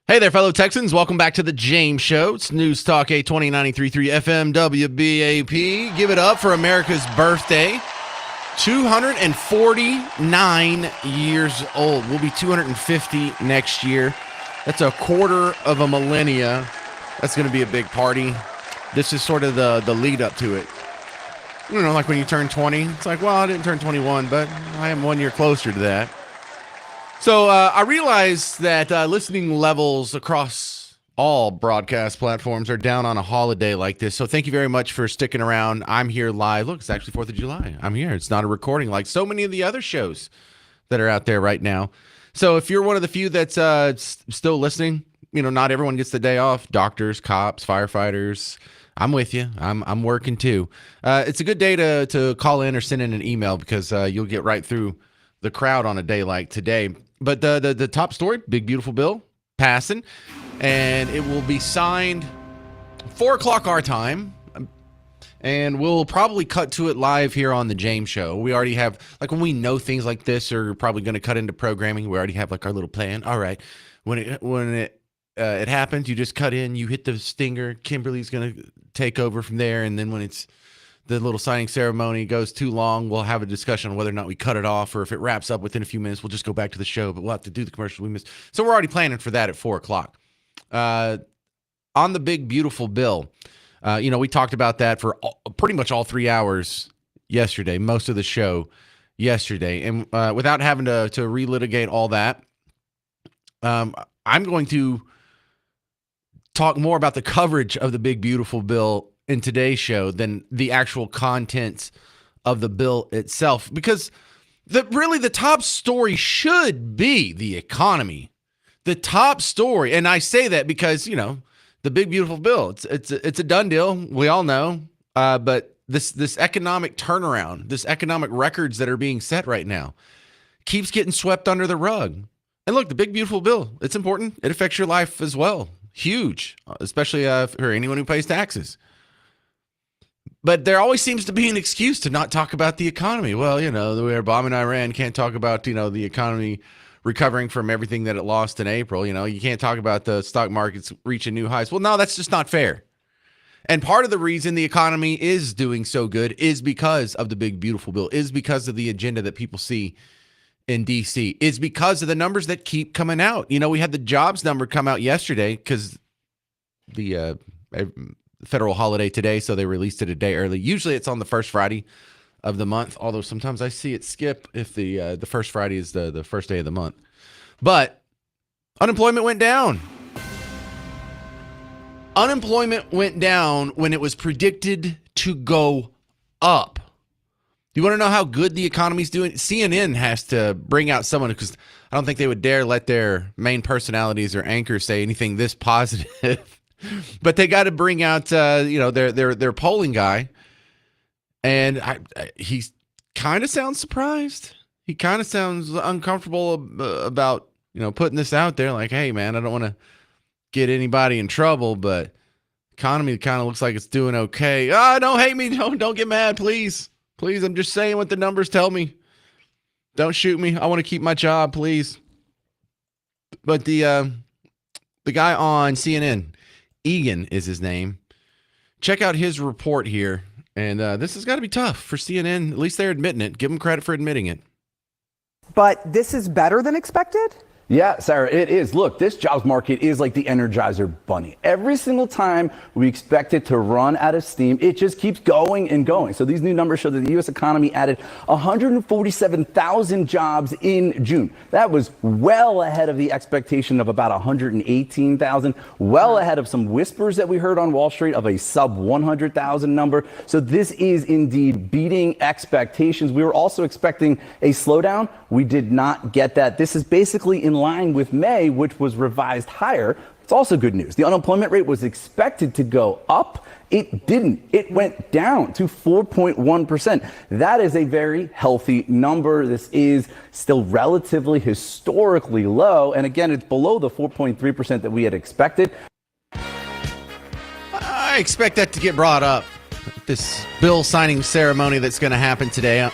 Hey there, fellow Texans. Welcome back to the James Show. It's News Talk 820 93.3 FM WBAP. Give it up for America's birthday. 249 years old. We'll be 250 next year. That's a quarter of a millennia. That's going to be a big party. This is sort of the lead up to it. You know, like when you turn 20, it's like, well, I didn't turn 21, but I am 1 year closer to that. So I realize that listening levels across all broadcast platforms are down on a holiday like this. So thank you very much for sticking around. I'm here live. Look, it's actually 4th of July. I'm here. It's not a recording like so many of the other shows that are out there right now. So if you're one of the few that's still listening, you know, not everyone gets the day off. Doctors, cops, firefighters. I'm with you. I'm working too. It's a good day to call in or send in an email because you'll get right through the crowd on a day like today. But the top story, big beautiful bill passing, and it will be signed 4 o'clock our time, and we'll probably cut to it live here on the James Show. We already have, like, when we know things like this are probably going to cut into programming, we already have like our little plan. All right, when it happens, you just cut in, you hit the stinger. Kimberly's going to take over from there, and then when it's the little signing ceremony goes too long, we'll have a discussion on whether or not we cut it off, or if it wraps up within a few minutes, we'll just go back to the show, but we'll have to do the commercial we missed. So we're already planning for that at 4 o'clock. On the big, beautiful bill, we talked about that for pretty much all 3 hours yesterday, most of the show yesterday. And without having to relitigate all that, I'm going to talk more about the coverage of the big, beautiful bill in today's show than the actual contents of the bill itself, because the top story should be the economy. The top story, and I say that because, you know, the big beautiful bill, it's a done deal. We all know, but this economic turnaround, this economic records that are being set right now, keeps getting swept under the rug. And look, the big beautiful bill, it's important. It affects your life as well, huge, especially for anyone who pays taxes. But there always seems to be an excuse to not talk about the economy. Well, you know, we're bombing Iran, can't talk about, you know, the economy recovering from everything that it lost in April. You know, you can't talk about the stock markets reaching new highs. Well, no, that's just not fair. And part of the reason the economy is doing so good is because of the big, beautiful bill, is because of the agenda that people see in D.C., is because of the numbers that keep coming out. You know, we had the jobs number come out yesterday because the federal holiday today, so they released it a day early. Usually it's on the first Friday of the month, although sometimes I see it skip if the first Friday is the first day of the month. But unemployment went down. Unemployment went down when it was predicted to go up. You want to know how good the economy's doing? CNN has to bring out someone, because I don't think they would dare let their main personalities or anchors say anything this positive. But they got to bring out, their polling guy, and he kind of sounds surprised. He kind of sounds uncomfortable about, you know, putting this out there. Like, hey, man, I don't want to get anybody in trouble, but economy kind of looks like it's doing okay. Don't hate me. Don't get mad, please. Please, I'm just saying what the numbers tell me. Don't shoot me. I want to keep my job, please. But the guy on CNN, Egan is his name. Check out his report here. And this has got to be tough for CNN. At least they're admitting it. Give them credit for admitting it. But this is better than expected? Yeah, Sarah, it is. Look, this jobs market is like the Energizer Bunny. Every single time we expect it to run out of steam, it just keeps going and going. So these new numbers show that the U.S. economy added 147,000 jobs in June. That was well ahead of the expectation of about 118,000, well ahead of some whispers that we heard on Wall Street of a sub 100,000 number. So this is indeed beating expectations. We were also expecting a slowdown. We did not get that. This is basically in line with May, which was revised higher. It's also good news. The unemployment rate was expected to go up. It didn't. It went down to 4.1%. That is a very healthy number. This is still relatively historically low. And again, it's below the 4.3% that we had expected. I expect that to get brought up. This bill signing ceremony that's going to happen today.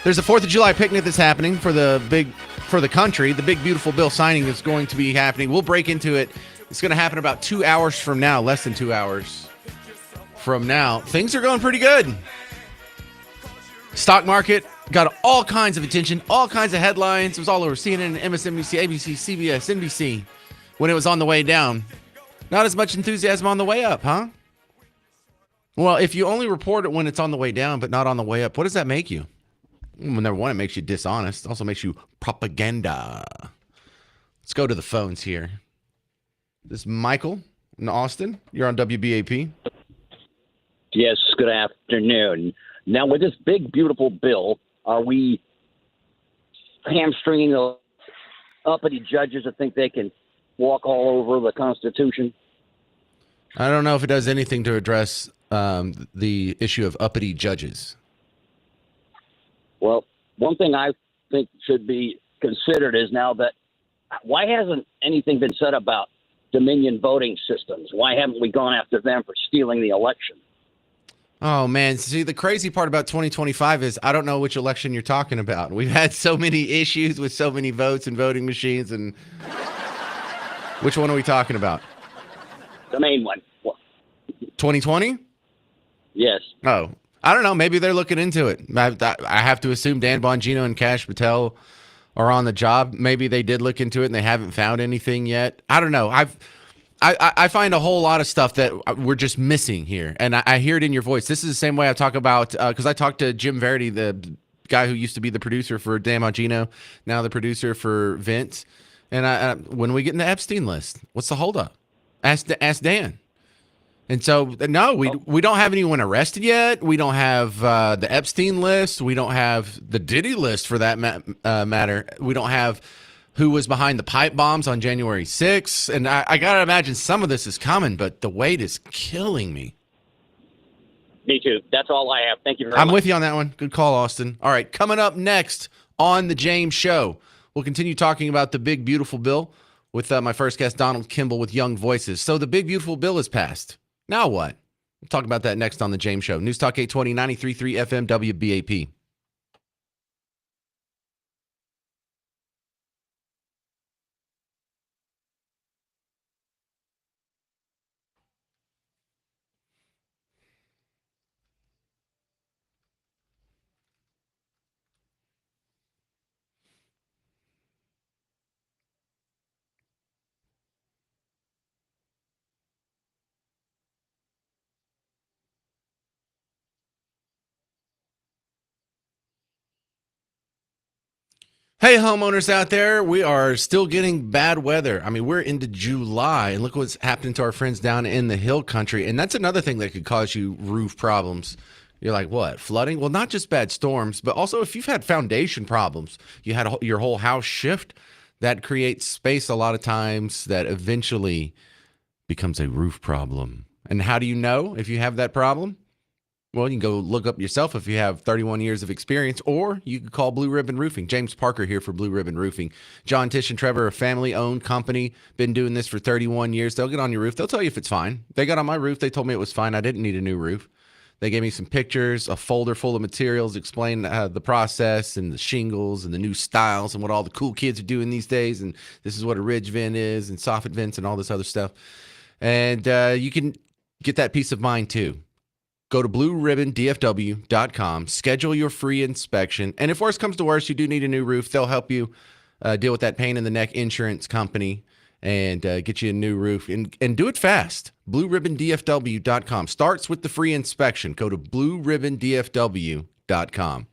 There's a 4th of July picnic that's happening for the country. The big, beautiful bill signing is going to be happening. We'll break into it It's going to happen about 2 hours from now, less than 2 hours from now. Things are going pretty good. Stock market got all kinds of attention, all kinds of headlines. It was all over CNN, MSNBC, ABC, CBS, NBC when it was on the way down. Not as much enthusiasm on the way up, huh? Well, if you only report it when it's on the way down, but not on the way up, what does that make you? Well, number one, it makes you dishonest. It also makes you propaganda. Let's go to the phones here. This is Michael in Austin. You're on WBAP. Yes, good afternoon. Now, with this big, beautiful bill, are we hamstringing the uppity judges that think they can walk all over the Constitution? I don't know if it does anything to address the issue of uppity judges. Well, one thing I think should be considered is now that why hasn't anything been said about Dominion voting systems? Why haven't we gone after them for stealing the election? Oh, man. See, the crazy part about 2025 is I don't know which election you're talking about. We've had so many issues with so many votes and voting machines. And which one are we talking about? The main one. 2020? Yes. Oh, I don't know. Maybe they're looking into it. I have to assume Dan Bongino and Kash Patel are on the job. Maybe they did look into it and they haven't found anything yet. I don't know. I find a whole lot of stuff that we're just missing here. And I hear it in your voice. This is the same way I talk about, because I talked to Jim Verity, the guy who used to be the producer for Dan Bongino, now the producer for Vince. And when we get in the Epstein list, what's the holdup? Ask Dan. And so, no, we don't have anyone arrested yet. We don't have the Epstein list. We don't have the Diddy list for that matter. We don't have who was behind the pipe bombs on January 6th. And I got to imagine some of this is coming, but the wait is killing me. Me too. That's all I have. Thank you very much. I'm with you on that one. Good call, Austin. All right, coming up next on The James Show, we'll continue talking about the big, beautiful bill with my first guest, Donald Kimball, with Young Voices. So the big, beautiful bill is passed. Now what? We'll talk about that next on The James Show. News Talk 820, 93.3 FM, WBAP. Hey, homeowners out there, we are still getting bad weather. I mean, we're into July, and look what's happening to our friends down in the hill country. And that's another thing that could cause you roof problems. You're like, what, flooding? Well, not just bad storms, but also if you've had foundation problems, you had your whole house shift, that creates space a lot of times that eventually becomes a roof problem. And how do you know if you have that problem? Well, you can go look up yourself if you have 31 years of experience, or you can call Blue Ribbon Roofing. James Parker here for Blue Ribbon Roofing. John, Tish, and Trevor, a family-owned company, been doing this for 31 years. They'll get on your roof. They'll tell you if it's fine. They got on my roof. They told me it was fine. I didn't need a new roof. They gave me some pictures, a folder full of materials, explain the process and the shingles and the new styles and what all the cool kids are doing these days. And this is what a ridge vent is and soffit vents and all this other stuff. And you can get that peace of mind too. Go to blueribbondfw.com, schedule your free inspection. And if worse comes to worse, you do need a new roof, they'll help you deal with that pain in the neck insurance company and get you a new roof. And do it fast. blueribbondfw.com. Starts with the free inspection. Go to blueribbondfw.com.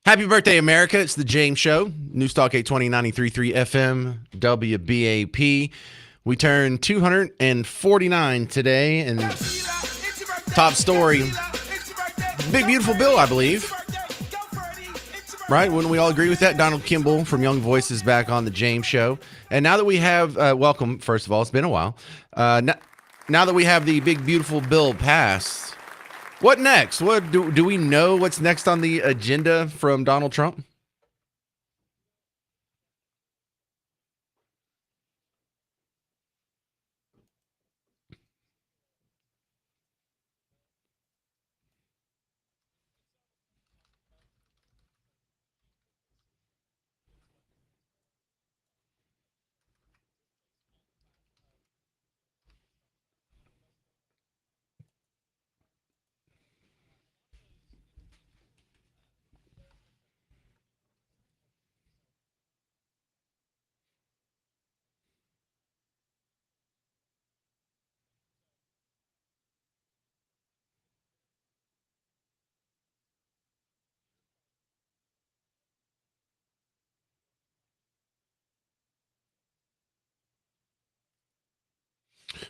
Happy birthday, America. It's the James Show. Newstalk 820 93.3 FM, WBAP. We turned 249 today, and top story, Big Beautiful Bill, I believe. Right? Wouldn't we all agree with that? Donald Kimball from Young Voices back on the James Show. And now that we have, welcome, first of all, it's been a while. Now that we have the Big Beautiful Bill passed, what next? What do we know what's next on the agenda from Donald Trump?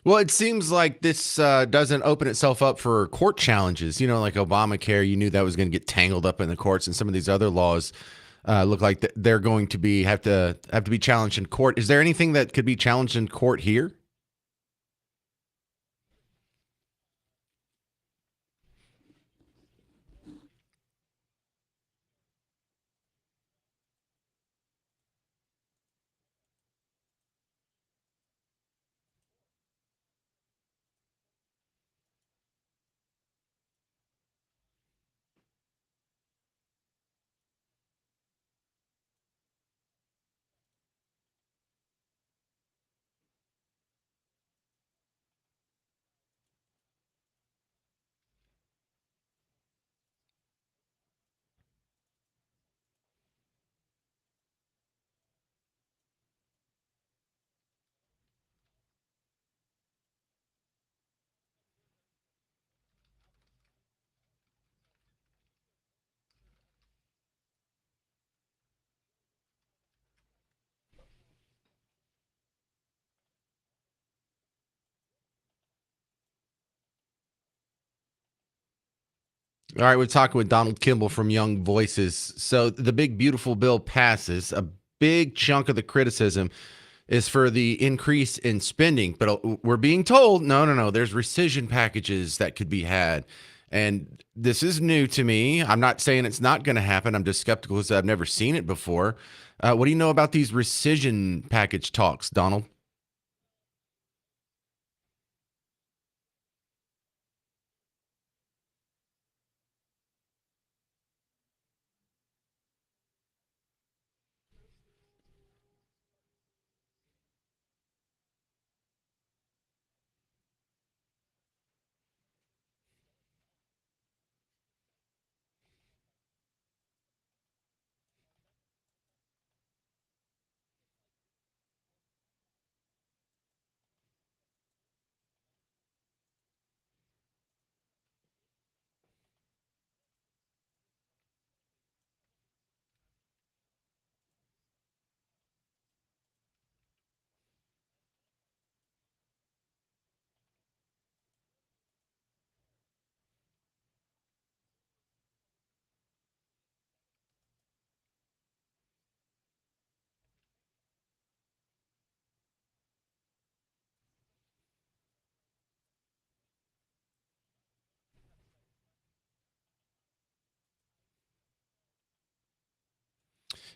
Well, it seems like this doesn't open itself up for court challenges. You know, like Obamacare, you knew that was going to get tangled up in the courts, and some of these other laws look like they're going to be have to be challenged in court. Is there anything that could be challenged in court here? All right, we're talking with Donald Kimball from Young Voices. So the Big Beautiful Bill passes. A big chunk of the criticism is for the increase in spending, but we're being told no, there's rescission packages that could be had. And this is new to me. I'm not saying it's not going to happen. I'm just skeptical because I've never seen it before. What do you know about these rescission package talks, Donald?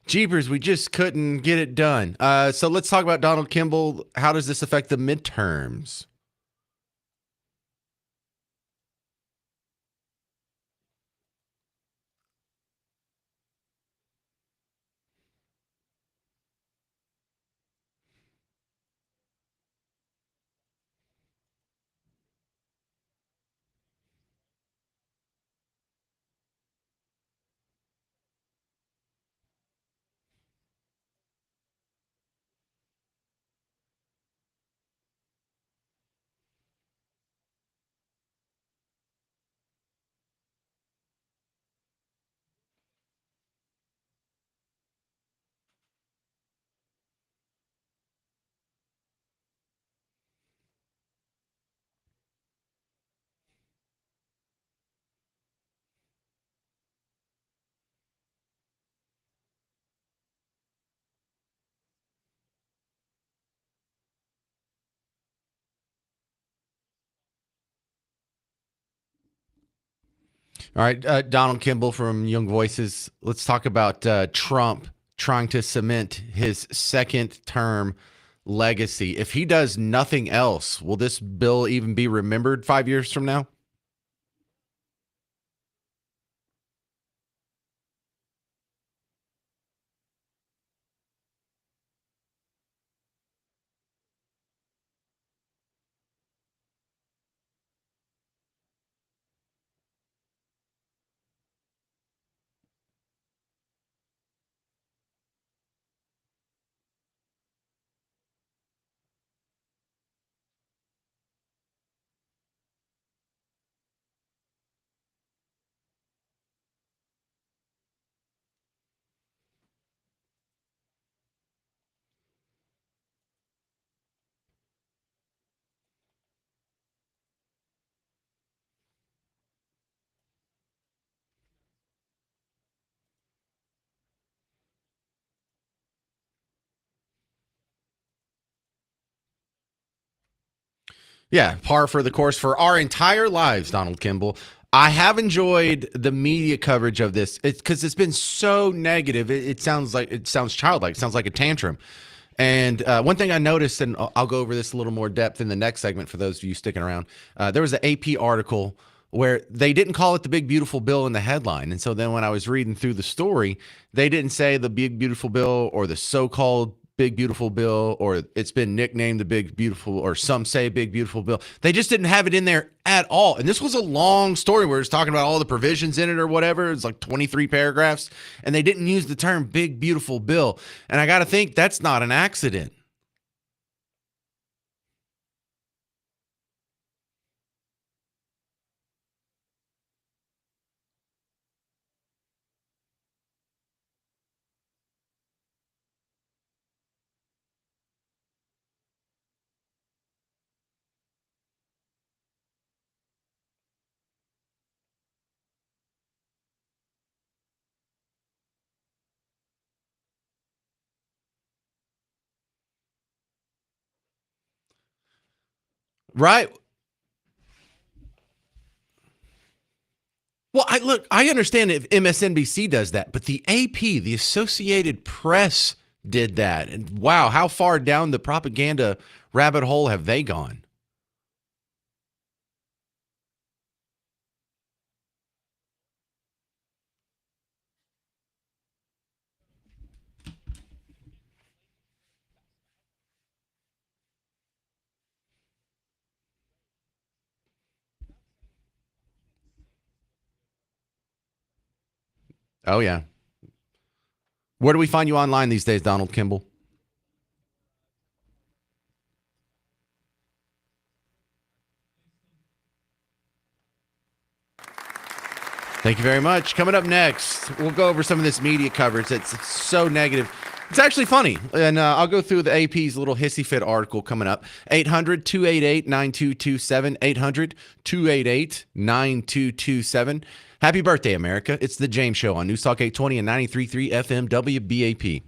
Jeepers, we just couldn't get it done. So let's talk about Donald Kimball. How does this affect the midterms? All right, Donald Kimball from Young Voices. Let's talk about Trump trying to cement his second term legacy. If he does nothing else, will this bill even be remembered 5 years from now? Yeah, par for the course for our entire lives, Donald Kimball. I have enjoyed the media coverage of this because it's been so negative. It sounds childlike. It sounds like a tantrum. And one thing I noticed, and I'll go over this a little more depth in the next segment for those of you sticking around. There was an AP article where they didn't call it the big beautiful bill in the headline, and so then when I was reading through the story, they didn't say the big beautiful bill or the so-called big beautiful bill, or it's been nicknamed the big beautiful, or some say big beautiful bill. They just didn't have it in there at all. And this was a long story where it's talking about all the provisions in it or whatever. It's like 23 paragraphs, and they didn't use the term big beautiful bill. And I got to think that's not an accident. Right. Well, I understand if MSNBC does that, but the AP, the Associated Press, did that. And wow, how far down the propaganda rabbit hole have they gone? Oh, yeah. Where do we find you online these days, Donald Kimball? Thank you very much. Coming up next, we'll go over some of this media coverage that's so negative. It's actually funny. And I'll go through the AP's little hissy fit article coming up. 800 288 9227. 800 288 9227. Happy birthday, America. It's The James Show on News Talk 820 and 93.3 FM WBAP.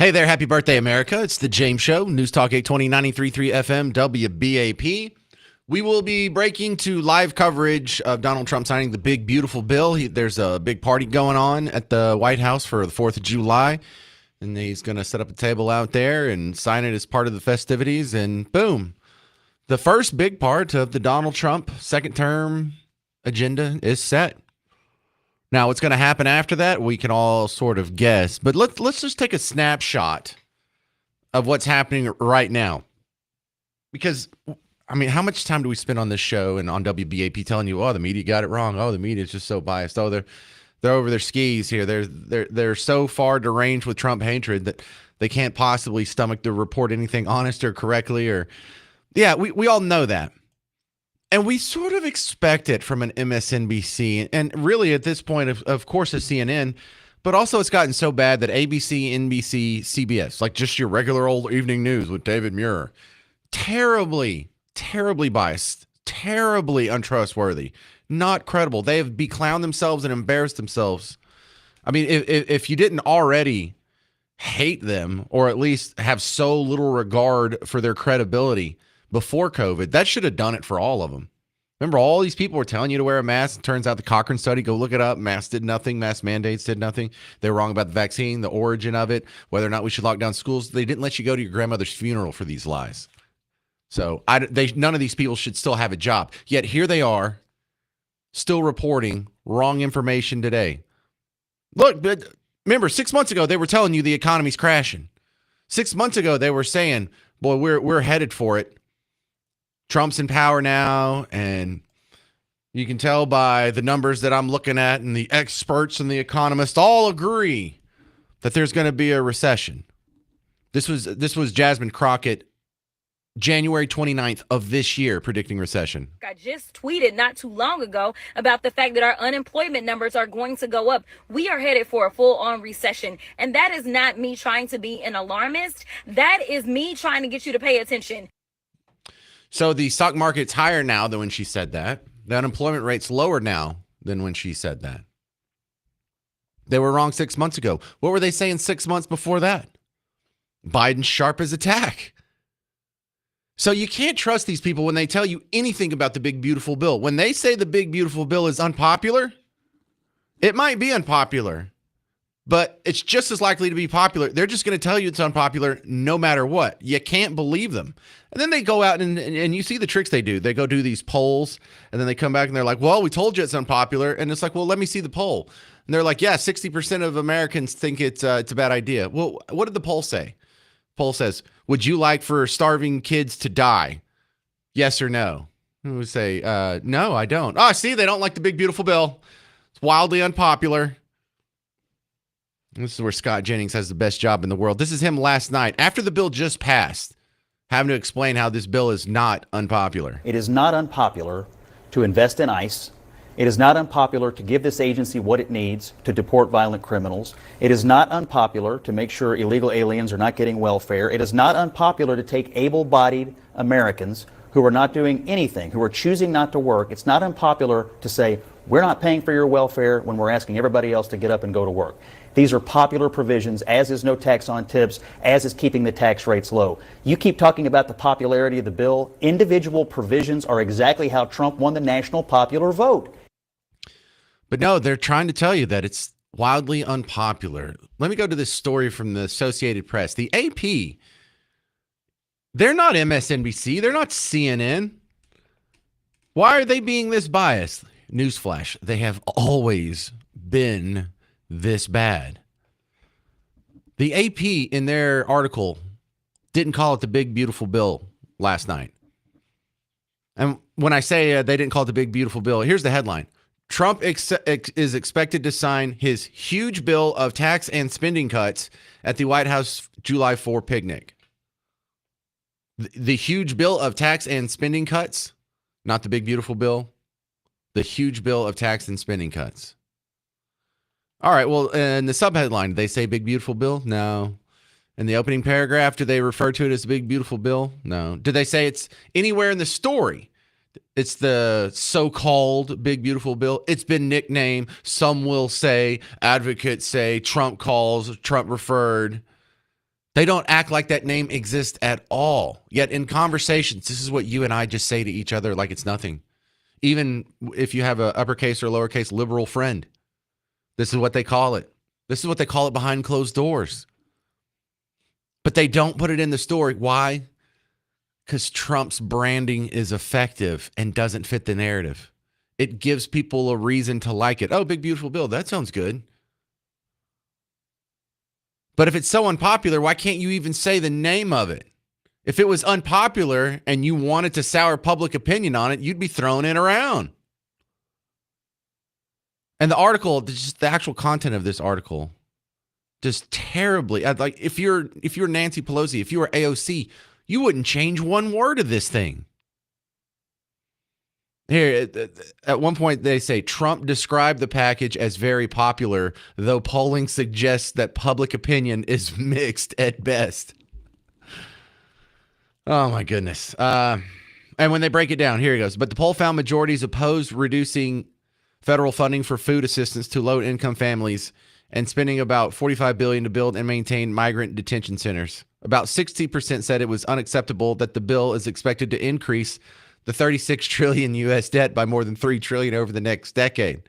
Hey there, happy birthday, America. It's the James Show, News Talk 820, 93.3 FM, WBAP. We will be breaking to live coverage of Donald Trump signing the big, beautiful bill. There's a big party going on at the White House for the 4th of July, and he's going to set up a table out there and sign it as part of the festivities, and boom. The first big part of the Donald Trump second term agenda is set. Now, what's going to happen after that, we can all sort of guess. But let's just take a snapshot of what's happening right now. Because, I mean, how much time do we spend on this show and on WBAP telling you, oh, the media got it wrong. Oh, the media is just so biased. Oh, they're over their skis here. They're so far deranged with Trump hatred that they can't possibly stomach to report anything honest or correctly. Or, yeah, we all know that. And we sort of expect it from an MSNBC and really at this point, of course, a CNN, but also it's gotten so bad that ABC, NBC, CBS, like just your regular old evening news with David Muir, terribly, terribly biased, terribly untrustworthy, not credible. They have beclowned themselves and embarrassed themselves. I mean, if you didn't already hate them or at least have so little regard for their credibility before COVID, that should have done it for all of them. Remember, all these people were telling you to wear a mask. It turns out the Cochrane study, go look it up. Masks did nothing. Mask mandates did nothing. They were wrong about the vaccine, the origin of it, whether or not we should lock down schools. They didn't let you go to your grandmother's funeral for these lies. So none of these people should still have a job. Yet here they are, still reporting wrong information today. Look, but remember, 6 months ago, they were telling you the economy's crashing. 6 months ago, they were saying, boy, we're headed for it. Trump's in power now, and you can tell by the numbers that I'm looking at, and the experts and the economists all agree that there's going to be a recession. This was Jasmine Crockett, January 29th of this year, predicting recession. I just tweeted not too long ago about the fact that our unemployment numbers are going to go up. We are headed for a full-on recession. And that is not me trying to be an alarmist. That is me trying to get you to pay attention. So the stock market's higher now than when she said that. The unemployment rate's lower now than when she said that. They were wrong 6 months ago. What were they saying 6 months before that? Biden's sharp as a tack. So you can't trust these people when they tell you anything about the big, beautiful bill. When they say the big, beautiful bill is unpopular, it might be unpopular, but it's just as likely to be popular. They're just going to tell you it's unpopular no matter what. You can't believe them. And then they go out and you see the tricks they do. They go do these polls, and then they come back and they're like, well, we told you it's unpopular. And it's like, well, let me see the poll. And they're like, yeah, 60% of Americans think it's a bad idea. Well, what did the poll say? Poll says, would you like for starving kids to die? Yes or no? And we say, no, I don't. Oh, see, they don't like the big, beautiful bill. It's wildly unpopular. This is where Scott Jennings has the best job in the world. This is him last night, after the bill just passed, having to explain how this bill is not unpopular. It is not unpopular to invest in ICE. It is not unpopular to give this agency what it needs to deport violent criminals. It is not unpopular to make sure illegal aliens are not getting welfare. It is not unpopular to take able-bodied Americans who are not doing anything, who are choosing not to work. It's not unpopular to say, we're not paying for your welfare when we're asking everybody else to get up and go to work. These are popular provisions, as is no tax on tips, as is keeping the tax rates low. You keep talking about the popularity of the bill. Individual provisions are exactly how Trump won the national popular vote. But no, they're trying to tell you that it's wildly unpopular. Let me go to this story from the Associated Press. The AP, they're not MSNBC. They're not CNN. Why are they being this biased? Newsflash, they have always been this bad. The AP in their article didn't call it the big, beautiful bill last night. And when I say they didn't call it the big, beautiful bill, here's the headline. Trump is expected to sign his huge bill of tax and spending cuts at the White House July 4 picnic. The huge bill of tax and spending cuts, not the big, beautiful bill. The huge bill of tax and spending cuts. All right, well, in the subheadline, did they say big, beautiful bill? No. In the opening paragraph, do they refer to it as a big, beautiful bill? No. Did they say it's anywhere in the story? It's the so-called big, beautiful bill. It's been nicknamed. Some will say, advocates say, Trump calls, Trump referred. They don't act like that name exists at all. Yet in conversations, this is what you and I just say to each other like it's nothing. Even if you have a uppercase or lowercase liberal friend, this is what they call it. This is what they call it behind closed doors. But they don't put it in the story. Why? Because Trump's branding is effective and doesn't fit the narrative. It gives people a reason to like it. Oh, big, beautiful bill. That sounds good. But if it's so unpopular, why can't you even say the name of it? If it was unpopular and you wanted to sour public opinion on it, you'd be throwing it around. And the article, just the actual content of this article, just terribly. Like if you're Nancy Pelosi, if you were AOC, you wouldn't change one word of this thing. Here, at one point, they say Trump described the package as very popular, though polling suggests that public opinion is mixed at best. Oh, my goodness. And when they break it down, here it goes. But the poll found majorities opposed reducing federal funding for food assistance to low-income families and spending about $45 billion to build and maintain migrant detention centers. About 60% said it was unacceptable that the bill is expected to increase the 36 trillion U.S. debt by more than 3 trillion over the next decade.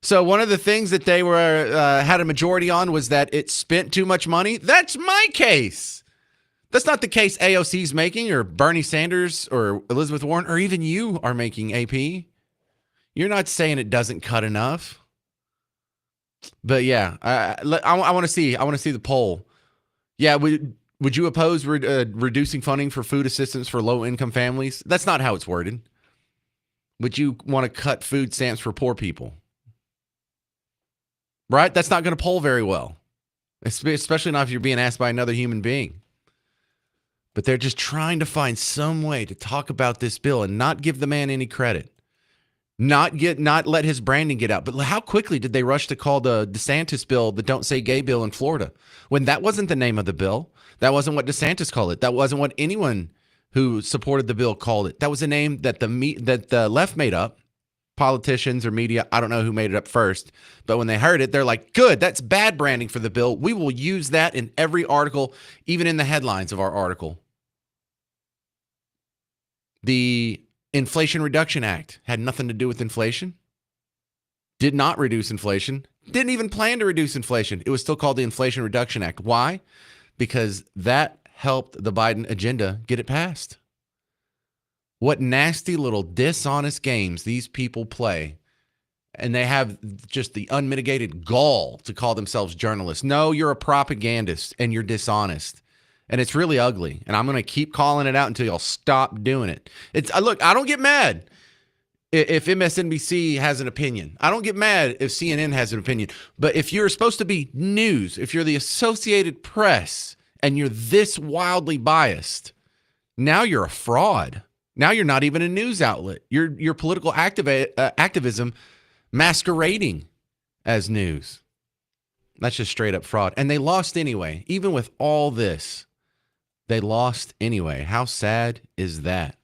So one of the things that they were had a majority on was that it spent too much money. That's my case. That's not the case AOC's making, or Bernie Sanders, or Elizabeth Warren, or even you are making, AP. You're not saying it doesn't cut enough. But yeah, I want to see. I want to see the poll. Yeah, would you oppose reducing funding for food assistance for low-income families? That's not how it's worded. Would you want to cut food stamps for poor people? Right? That's not going to poll very well, especially not if you're being asked by another human being. But they're just trying to find some way to talk about this bill and not give the man any credit. Not let his branding get out. But how quickly did they rush to call the DeSantis bill the Don't Say Gay bill in Florida, when that wasn't the name of the bill? That wasn't what DeSantis called it. That wasn't what anyone who supported the bill called it. That was a name that the left made up. Politicians or media, I don't know who made it up first, but when they heard it, they're like, good, that's bad branding for the bill. We will use that in every article, even in the headlines of our article. The Inflation Reduction Act had nothing to do with inflation. Did not reduce inflation. Didn't even plan to reduce inflation. It was still called the Inflation Reduction Act. Why? Because that helped the Biden agenda get it passed. What nasty little dishonest games these people play. And they have just the unmitigated gall to call themselves journalists. No, you're a propagandist and you're dishonest. And it's really ugly. And I'm going to keep calling it out until y'all stop doing it. Look, I don't get mad if MSNBC has an opinion. I don't get mad if CNN has an opinion. But if you're supposed to be news, if you're the Associated Press and you're this wildly biased, now you're a fraud. Now you're not even a news outlet. You're political activism masquerading as news. That's just straight up fraud. And they lost anyway. Even with all this, they lost anyway. How sad is that?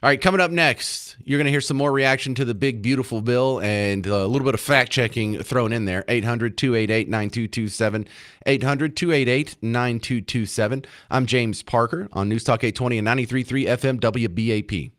All right, coming up next, you're going to hear some more reaction to the big, beautiful bill and a little bit of fact-checking thrown in there. 800-288-9227. 800-288-9227. I'm James Parker on News Talk 820 and 93.3 FM WBAP.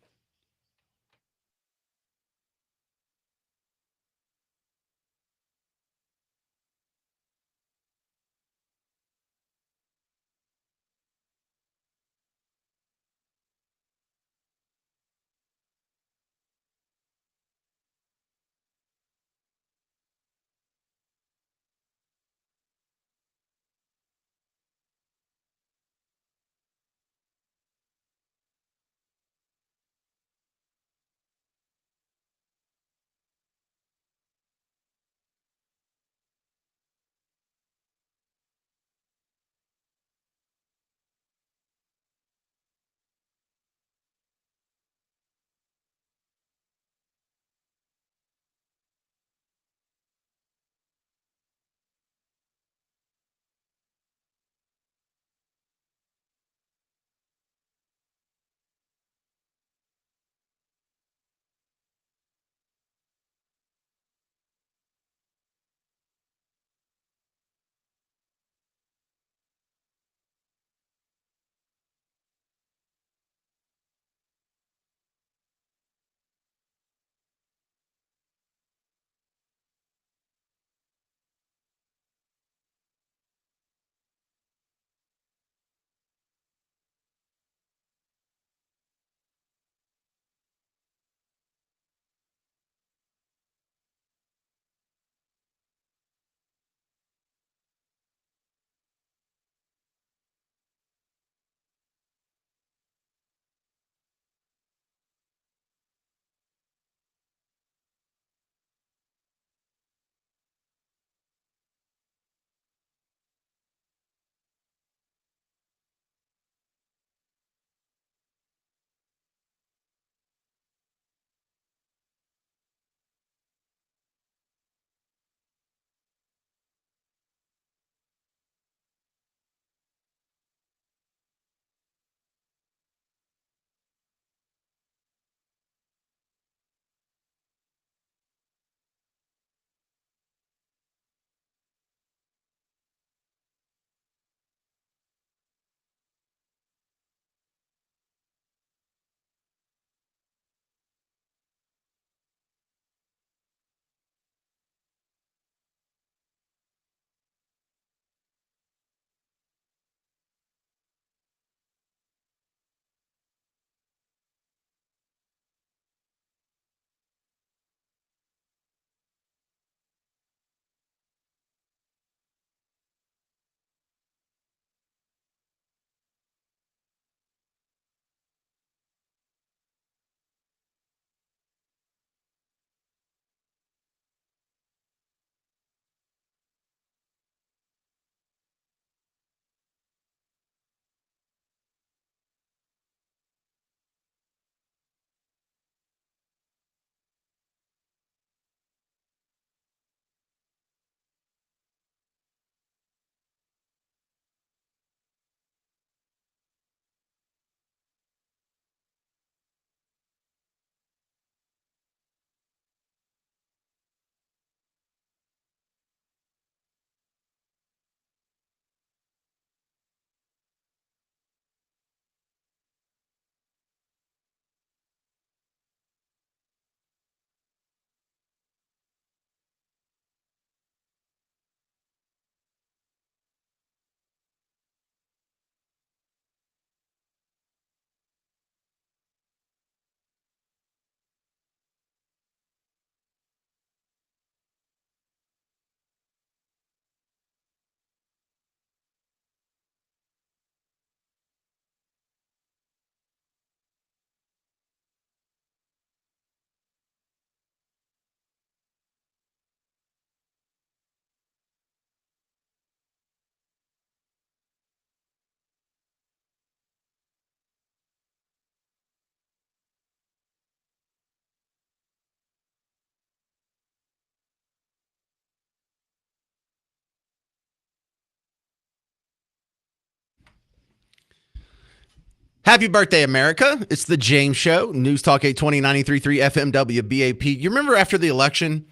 Happy birthday, America. It's the James Show, News Talk 820 93.3 FM WBAP. You remember after the election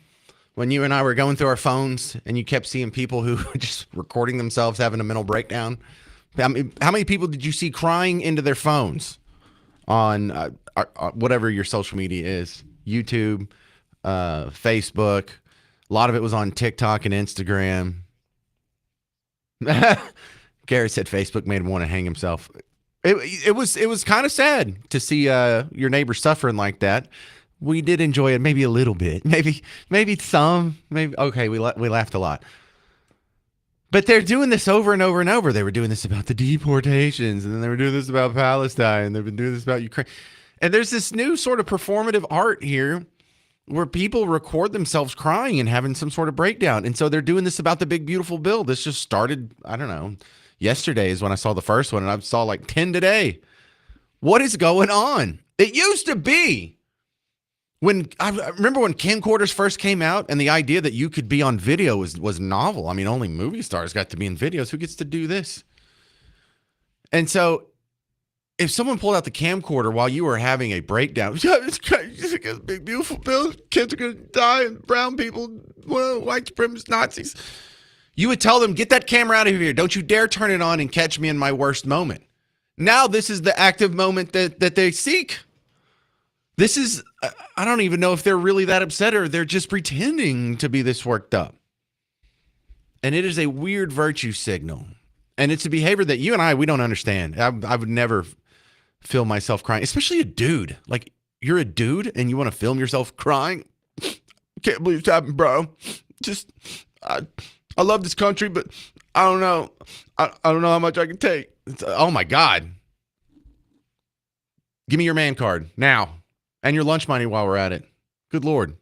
when you and I were going through our phones and you kept seeing people who were just recording themselves having a mental breakdown? I mean, how many people did you see crying into their phones on whatever your social media is? YouTube, Facebook. A lot of it was on TikTok and Instagram. Garrett said Facebook made him want to hang himself. It was kind of sad to see your neighbor suffering like that. We did enjoy it maybe a little bit, maybe some, maybe okay. We laughed a lot, but they're doing this over and over and over. They were doing this about the deportations, and then they were doing this about Palestine. They've been doing this about Ukraine, and there's this new sort of performative art here where people record themselves crying and having some sort of breakdown, and so they're doing this about the big beautiful bill. This just started, I don't know. Yesterday is when I saw the first one, and I saw like 10 today. What is going on? It used to be when I remember when camcorders first came out, and the idea that you could be on video was novel. I mean, only movie stars got to be in videos. Who gets to do this? And so, if someone pulled out the camcorder while you were having a breakdown, it's a big beautiful bill. Kids are going to die, and brown people, white supremacists, Nazis. You would tell them, get that camera out of here. Don't you dare turn it on and catch me in my worst moment. Now this is the active moment that they seek. This is, I don't even know if they're really that upset or they're just pretending to be this worked up. And it is a weird virtue signal. And it's a behavior that you and we don't understand. I would never film myself crying, especially a dude. Like, you're a dude and you want to film yourself crying? Can't believe it's happened, bro. Just, I love this country, but I don't know. I don't know how much I can take. Oh, my God. Give me your man card now and your lunch money while we're at it. Good Lord.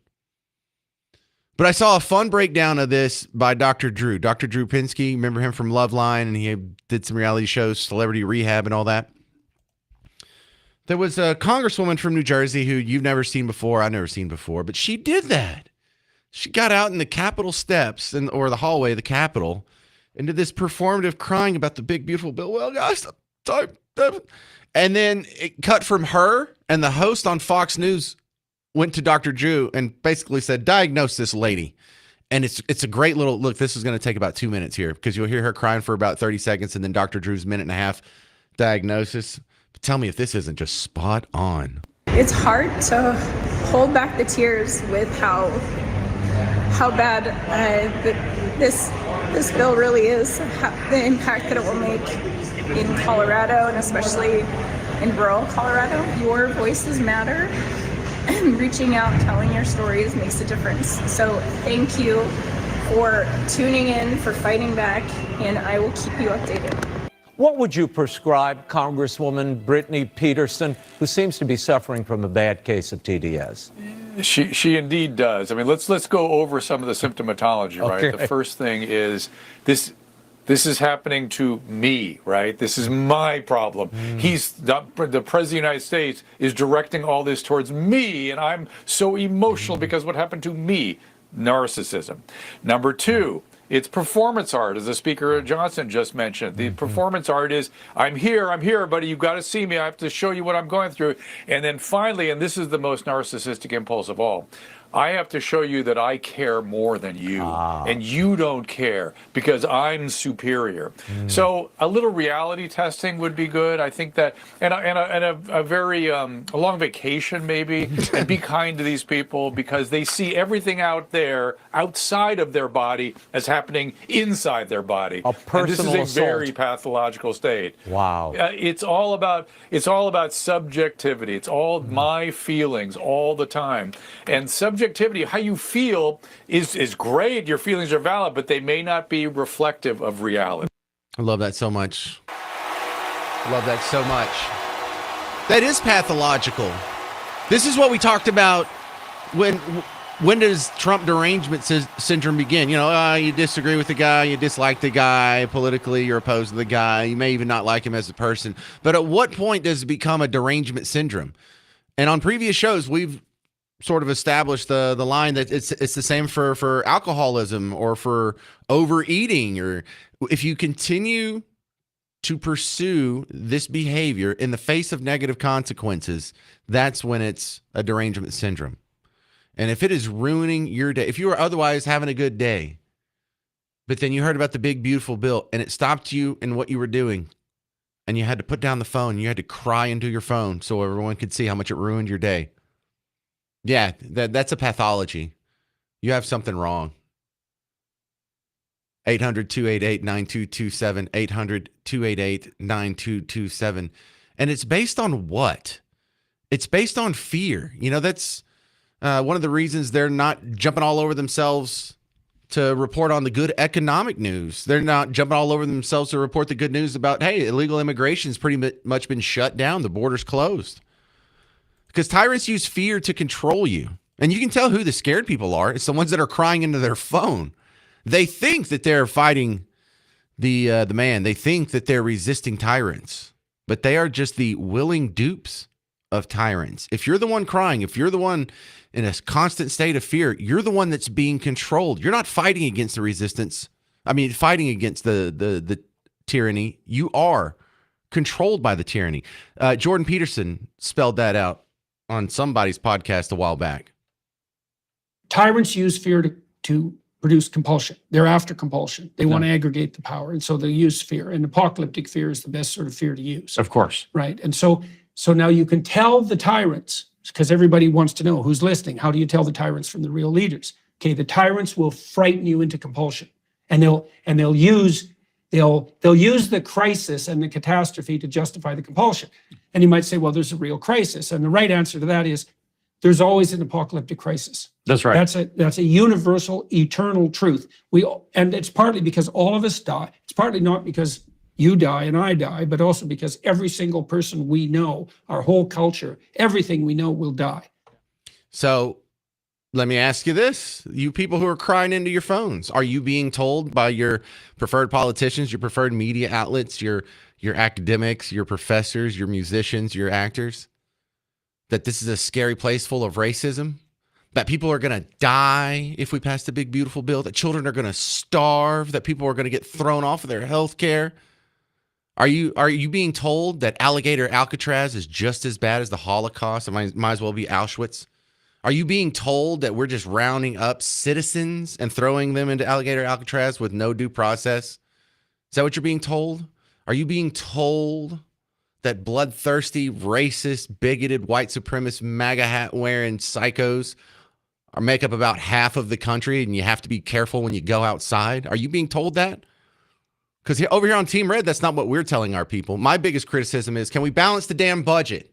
But I saw a fun breakdown of this by Dr. Drew. Dr. Drew Pinsky, remember him from Loveline, and he did some reality shows, Celebrity Rehab and all that. There was a congresswoman from New Jersey who you've never seen before, I've never seen before, but she did that. She got out in the Capitol steps or the hallway of the Capitol and did this performative crying about the big, beautiful bill. Well, guys, sorry. And then it cut from her, and the host on Fox News went to Dr. Drew and basically said, diagnose this lady. And it's a great little look. This is going to take about 2 minutes here because you'll hear her crying for about 30 seconds and then Dr. Drew's minute and a half diagnosis. But tell me if this isn't just spot on. It's hard to hold back the tears with how bad this bill really is, the impact that it will make in Colorado and especially in rural Colorado. Your voices matter, and reaching out, telling your stories makes a difference. So thank you for tuning in, for fighting back, and I will keep you updated. What would you prescribe Congresswoman Brittany Peterson, who seems to be suffering from a bad case of TDS? She indeed does. I mean, let's go over some of the symptomatology, right? Okay. The first thing is this is happening to me, right? This is my problem. The President of the United States is directing all this towards me, and I'm so emotional because what happened to me? Narcissism. Number two, it's performance art, as the Speaker Johnson just mentioned. The performance art is, I'm here, buddy. You've got to see me. I have to show you what I'm going through. And then finally, and this is the most narcissistic impulse of all, I have to show you that I care more than you, and you don't care because I'm superior. So a little reality testing would be good. I think that, and a very a long vacation maybe, and be kind to these people because they see everything out there outside of their body as happening inside their body. A personal and this is a assault. very pathological state. Wow. It's all about subjectivity. It's all my feelings all the time, and subjectivity, how you feel is great. Your feelings are valid, but they may not be reflective of reality. I love that so much. I love that so much. That is pathological. This is what we talked about when does Trump derangement syndrome begin? You know, you disagree with the guy, you dislike the guy, politically you're opposed to the guy, you may even not like him as a person. But at what point does it become a derangement syndrome? And on previous shows, we've sort of established the line that it's the same for alcoholism or for overeating, or if you continue to pursue this behavior in the face of negative consequences, that's when it's a derangement syndrome. And if it is ruining your day, if you were otherwise having a good day, but then you heard about the big, beautiful bill and it stopped you in what you were doing, and you had to put down the phone, you had to cry into your phone so everyone could see how much it ruined your day. Yeah, that's a pathology. You have something wrong. 800-288-9227, 800-288-9227. And it's based on what? It's based on fear. You know, that's one of the reasons they're not jumping all over themselves to report on the good economic news. They're not jumping all over themselves to report the good news about, hey, illegal immigration has pretty much been shut down. The border's closed. Because tyrants use fear to control you. And you can tell who the scared people are. It's the ones that are crying into their phone. They think that they're fighting the man. They think that they're resisting tyrants. But they are just the willing dupes of tyrants. If you're the one crying, if you're the one in a constant state of fear, you're the one that's being controlled. You're not fighting against the resistance. Fighting against the tyranny. You are controlled by the tyranny. Jordan Peterson spelled that out on somebody's podcast a while back. Tyrants use fear to produce compulsion. They're after compulsion. They want to aggregate the power. And so they use fear. And apocalyptic fear is the best sort of fear to use. Of course. Right. And so now you can tell the tyrants, because everybody wants to know who's listening. How do you tell the tyrants from the real leaders? Okay, the tyrants will frighten you into compulsion. And they'll use the crisis and the catastrophe to justify the compulsion. And you might say, well, there's a real crisis. And the right answer to that is there's always an apocalyptic crisis. That's right. That's a universal, eternal truth. And it's partly because all of us die. It's partly not because you die and I die, but also because every single person we know, our whole culture, everything we know will die. So let me ask you this. You people who are crying into your phones, are you being told by your preferred politicians, your preferred media outlets, your academics, your professors, your musicians, your actors, that this is a scary place full of racism? That people are going to die if we pass the big, beautiful bill? That children are going to starve? That people are going to get thrown off of their health care? Are you being told that alligator Alcatraz is just as bad as the Holocaust? It might as well be Auschwitz. Are you being told that we're just rounding up citizens and throwing them into alligator Alcatraz with no due process? Is that what you're being told? Are you being told that bloodthirsty, racist, bigoted, white supremacist, MAGA hat wearing psychos make up about half of the country and you have to be careful when you go outside? Are you being told that? Because over here on Team Red, that's not what we're telling our people. My biggest criticism is, can we balance the damn budget?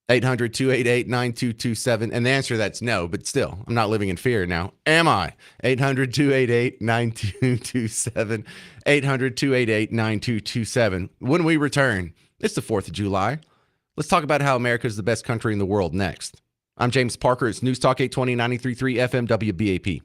800-288-9227. And the answer to that's no, but still, I'm not living in fear now. Am I? 800-288-9227. 800-288-9227. When we return, it's the 4th of July. Let's talk about how America is the best country in the world next. I'm James Parker. It's News Talk 820, 93.3 FM WBAP.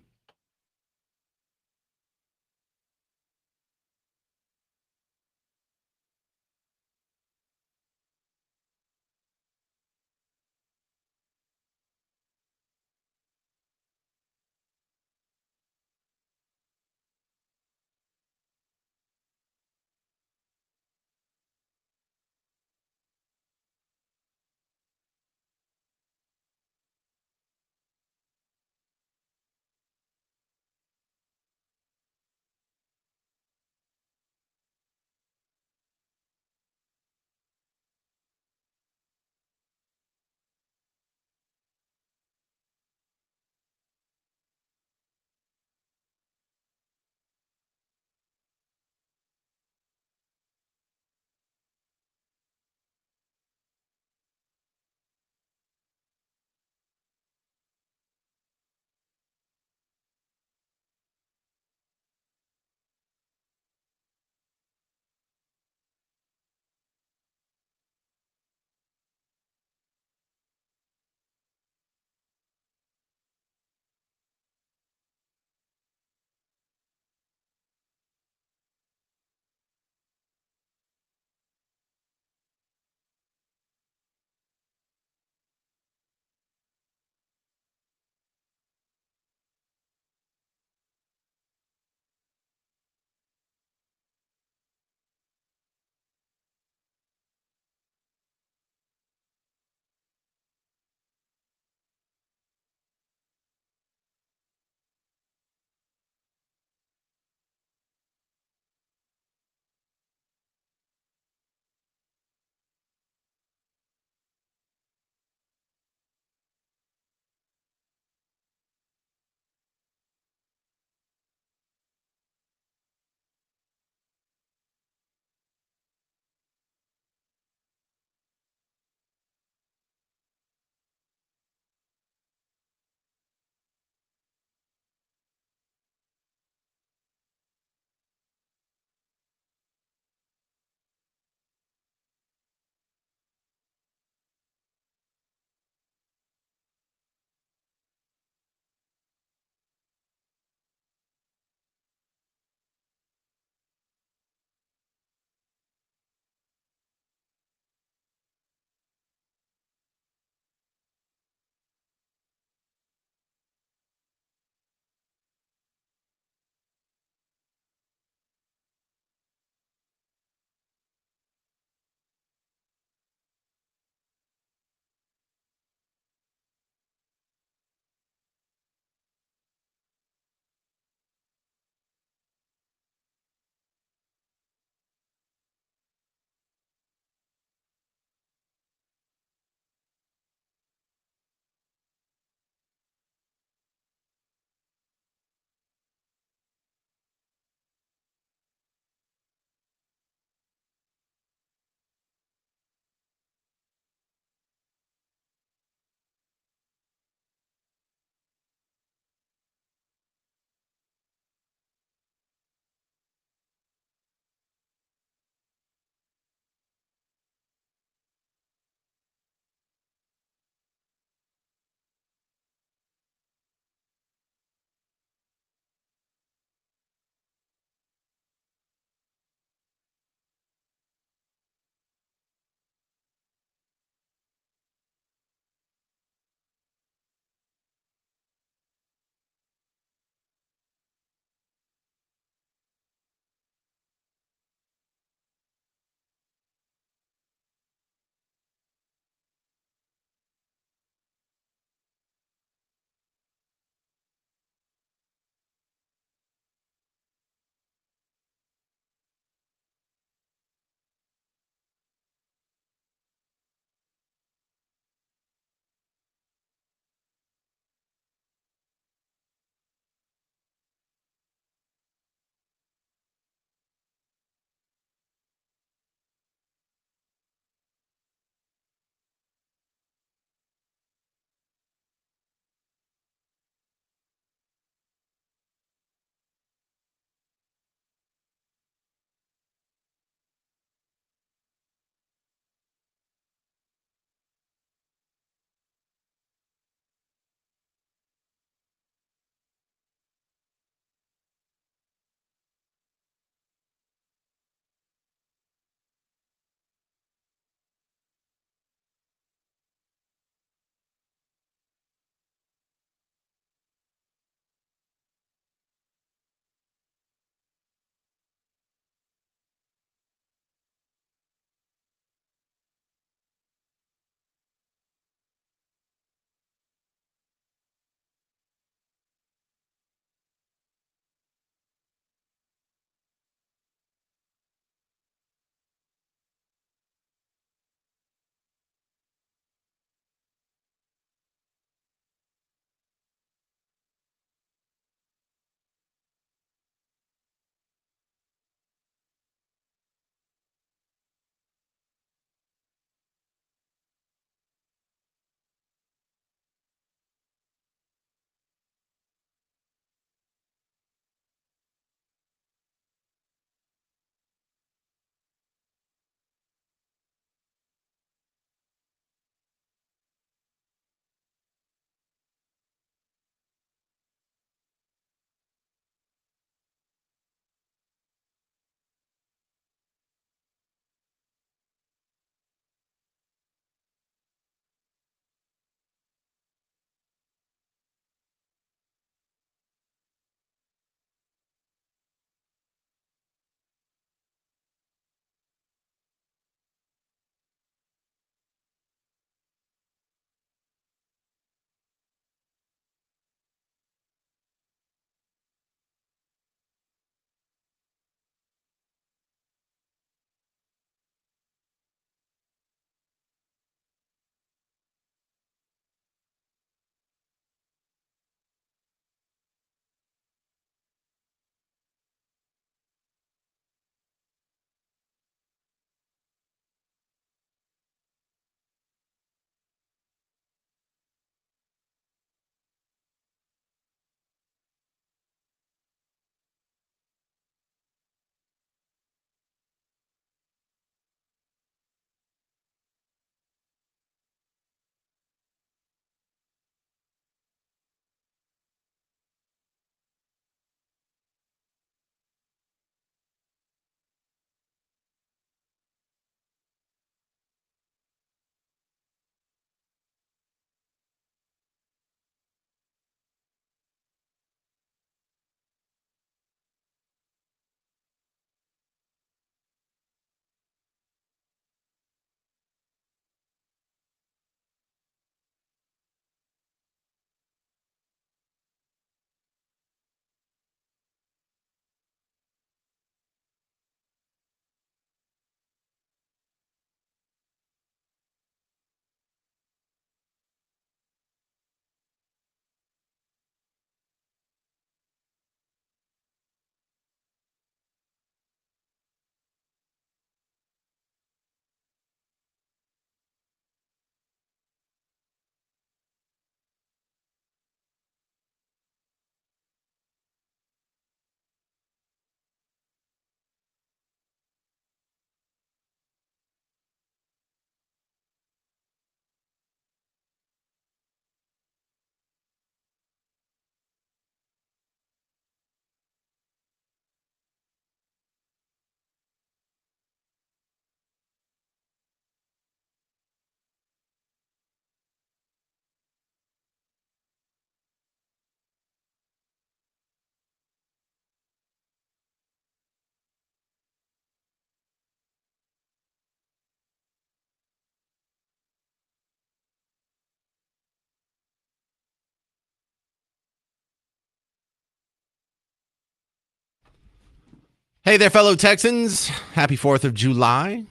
Hey there, fellow Texans. Happy 4th of July.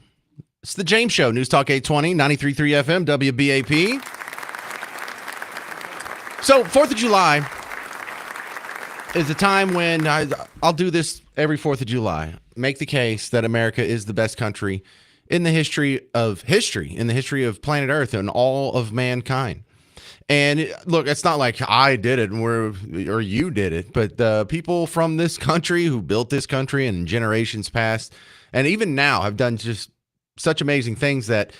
It's the James Show, News Talk 820, 93.3 FM, WBAP. So, 4th of July is a time when I'll do this every 4th of July. Make the case that America is the best country in the history of planet Earth and all of mankind. And look, it's not like I did it or you did it, but the people from this country who built this country in generations past, and even now, have done just such amazing things that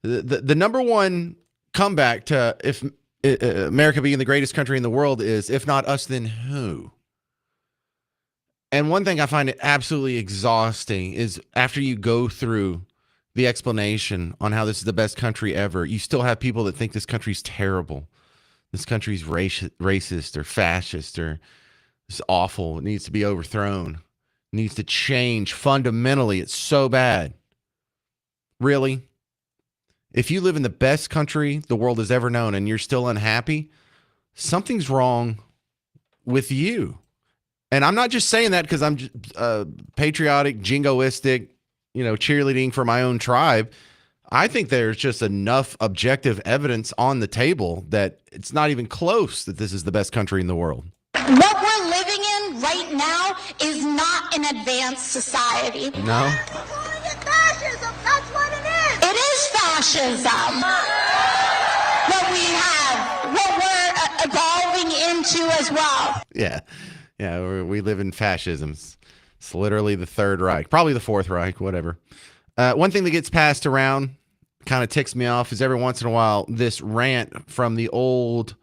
the number one comeback to if America being the greatest country in the world is, if not us, then who? And one thing I find it absolutely exhausting is after you go through the explanation on how this is the best country ever, you still have people that think this country's terrible. This country's racist or fascist or it's awful. It needs to be overthrown. It needs to change fundamentally. It's so bad. Really? If you live in the best country the world has ever known and you're still unhappy, something's wrong with you. And I'm not just saying that because I'm patriotic, jingoistic, cheerleading for my own tribe. I think there's just enough objective evidence on the table that it's not even close that this is the best country in the world. What we're living in right now is not an advanced society. No? Fascism, that's what it is. It is fascism. What we're evolving into as well. Yeah, we live in fascisms. It's literally the Third Reich, probably the Fourth Reich, whatever. One thing that gets passed around, kind of ticks me off, is every once in a while this rant from the old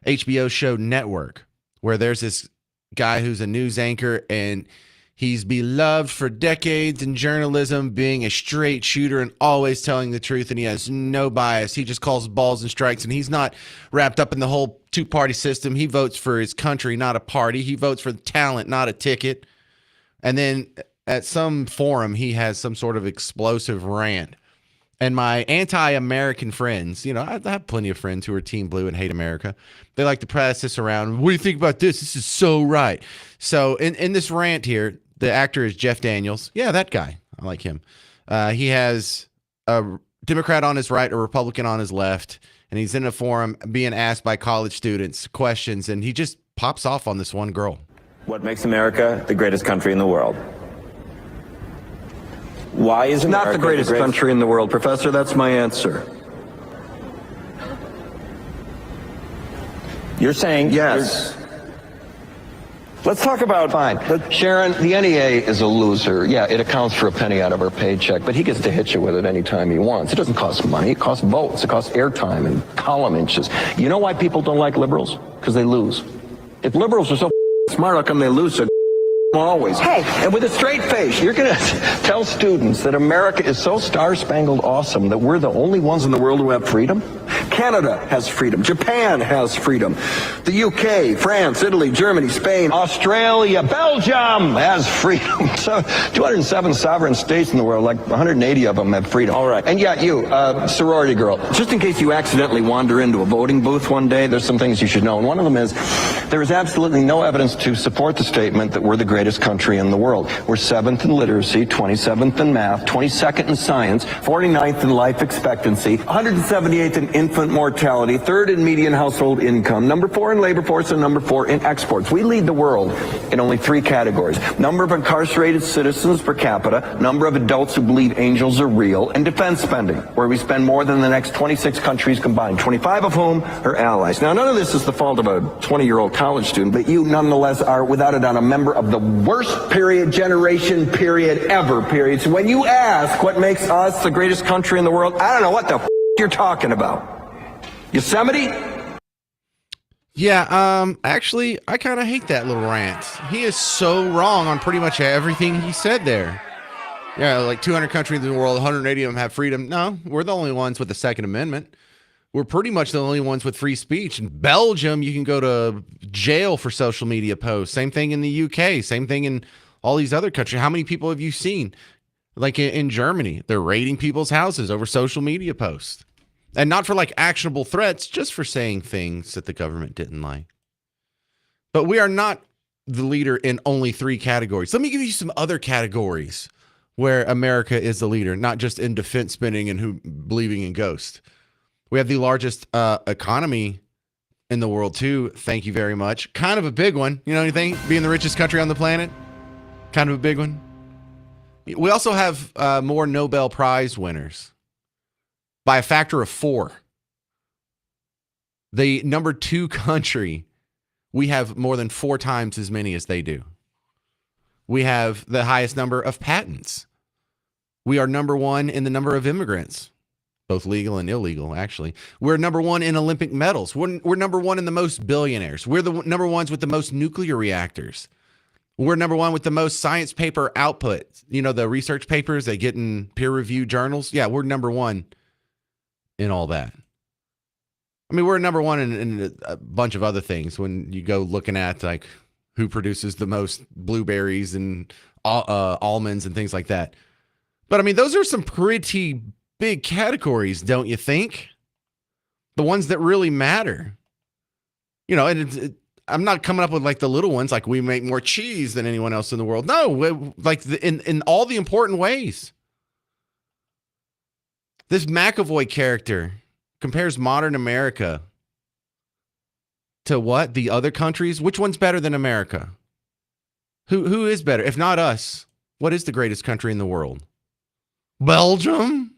HBO show Network, where there's this guy who's a news anchor and he's beloved for decades in journalism, being a straight shooter and always telling the truth, and he has no bias. He just calls balls and strikes, and he's not wrapped up in the whole two-party system. He votes for his country, not a party. He votes for the talent, not a ticket. And then at some forum, he has some sort of explosive rant. And my anti-American friends, I have plenty of friends who are Team Blue and hate America. They like to pass this around. What do you think about this? This is so right. So in this rant here, the actor is Jeff Daniels. Yeah, that guy. I like him. He has a Democrat on his right, a Republican on his left, and he's in a forum being asked by college students questions, and he just pops off on this one girl. What makes America the greatest country in the world? Why is America not the greatest country in the world, Professor? That's my answer. You're saying yes. Let's talk about Sharon. The NEA is a loser. Yeah, it accounts for a penny out of our paycheck, but he gets to hit you with it anytime he wants. It doesn't cost money. It costs votes. It costs airtime and column inches. You know why people don't like liberals? Because they lose. If liberals are so smart, how come they lose so always? Hey, and with a straight face, you're going to tell students that America is so star-spangled awesome that we're the only ones in the world who have freedom? Canada has freedom. Japan has freedom. The UK, France, Italy, Germany, Spain, Australia, Belgium has freedom. So 207 sovereign states in the world, like 180 of them have freedom. All right. And yeah, you, sorority girl, just in case you accidentally wander into a voting booth one day, there's some things you should know. And one of them is there is absolutely no evidence to support the statement that we're the greatest country in the world. We're 7th in literacy, 27th in math, 22nd in science, 49th in life expectancy, 178th in infant mortality, 3rd in median household income, number 4 in labor force, and number 4 in exports. We lead the world in only 3 categories: number of incarcerated citizens per capita, number of adults who believe angels are real, and defense spending, where we spend more than the next 26 countries combined, 25 of whom are allies. Now, none of this is the fault of a 20-year-old college student, but you nonetheless are, without a doubt, a member of the worst generation ever. So when you ask what makes us the greatest country in the world, I don't know what the you're talking about. Yosemite? Yeah, actually, I kind of hate that little rant. He is so wrong on pretty much everything he said there. Yeah, like 200 countries in the world, 180 of them have freedom. No, we're the only ones with the Second Amendment. We're pretty much the only ones with free speech. In Belgium, you can go to jail for social media posts. Same thing in the UK. Same thing in all these other countries. How many people have you seen? Like in Germany, they're raiding people's houses over social media posts. And not for like actionable threats, just for saying things that the government didn't like. But we are not the leader in only 3 categories. Let me give you some other categories where America is the leader, not just in defense spending and who believing in ghosts. We have the largest economy in the world too. Thank you very much. Kind of a big one. You know anything? Being the richest country on the planet? Kind of a big one. We also have more Nobel Prize winners by a factor of 4. The number 2 country, we have more than 4 times as many as they do. We have the highest number of patents. We are number 1 in the number of immigrants, both legal and illegal, actually. We're number 1 in Olympic medals. We're number 1 in the most billionaires. We're the number ones with the most nuclear reactors. We're number 1 with the most science paper output. You know, the research papers they get in peer-reviewed journals. Yeah, we're number 1 in all that. I mean, we're number 1 in a bunch of other things when you go looking at like who produces the most blueberries and almonds and things like that. But I mean, those are some pretty big categories, don't you think? The ones that really matter. You know, and I'm not coming up with like the little ones, like we make more cheese than anyone else in the world. No, like in all the important ways. This McAvoy character compares modern America to what? The other countries? Which one's better than America? Who is better? If not us, what is the greatest country in the world? Belgium?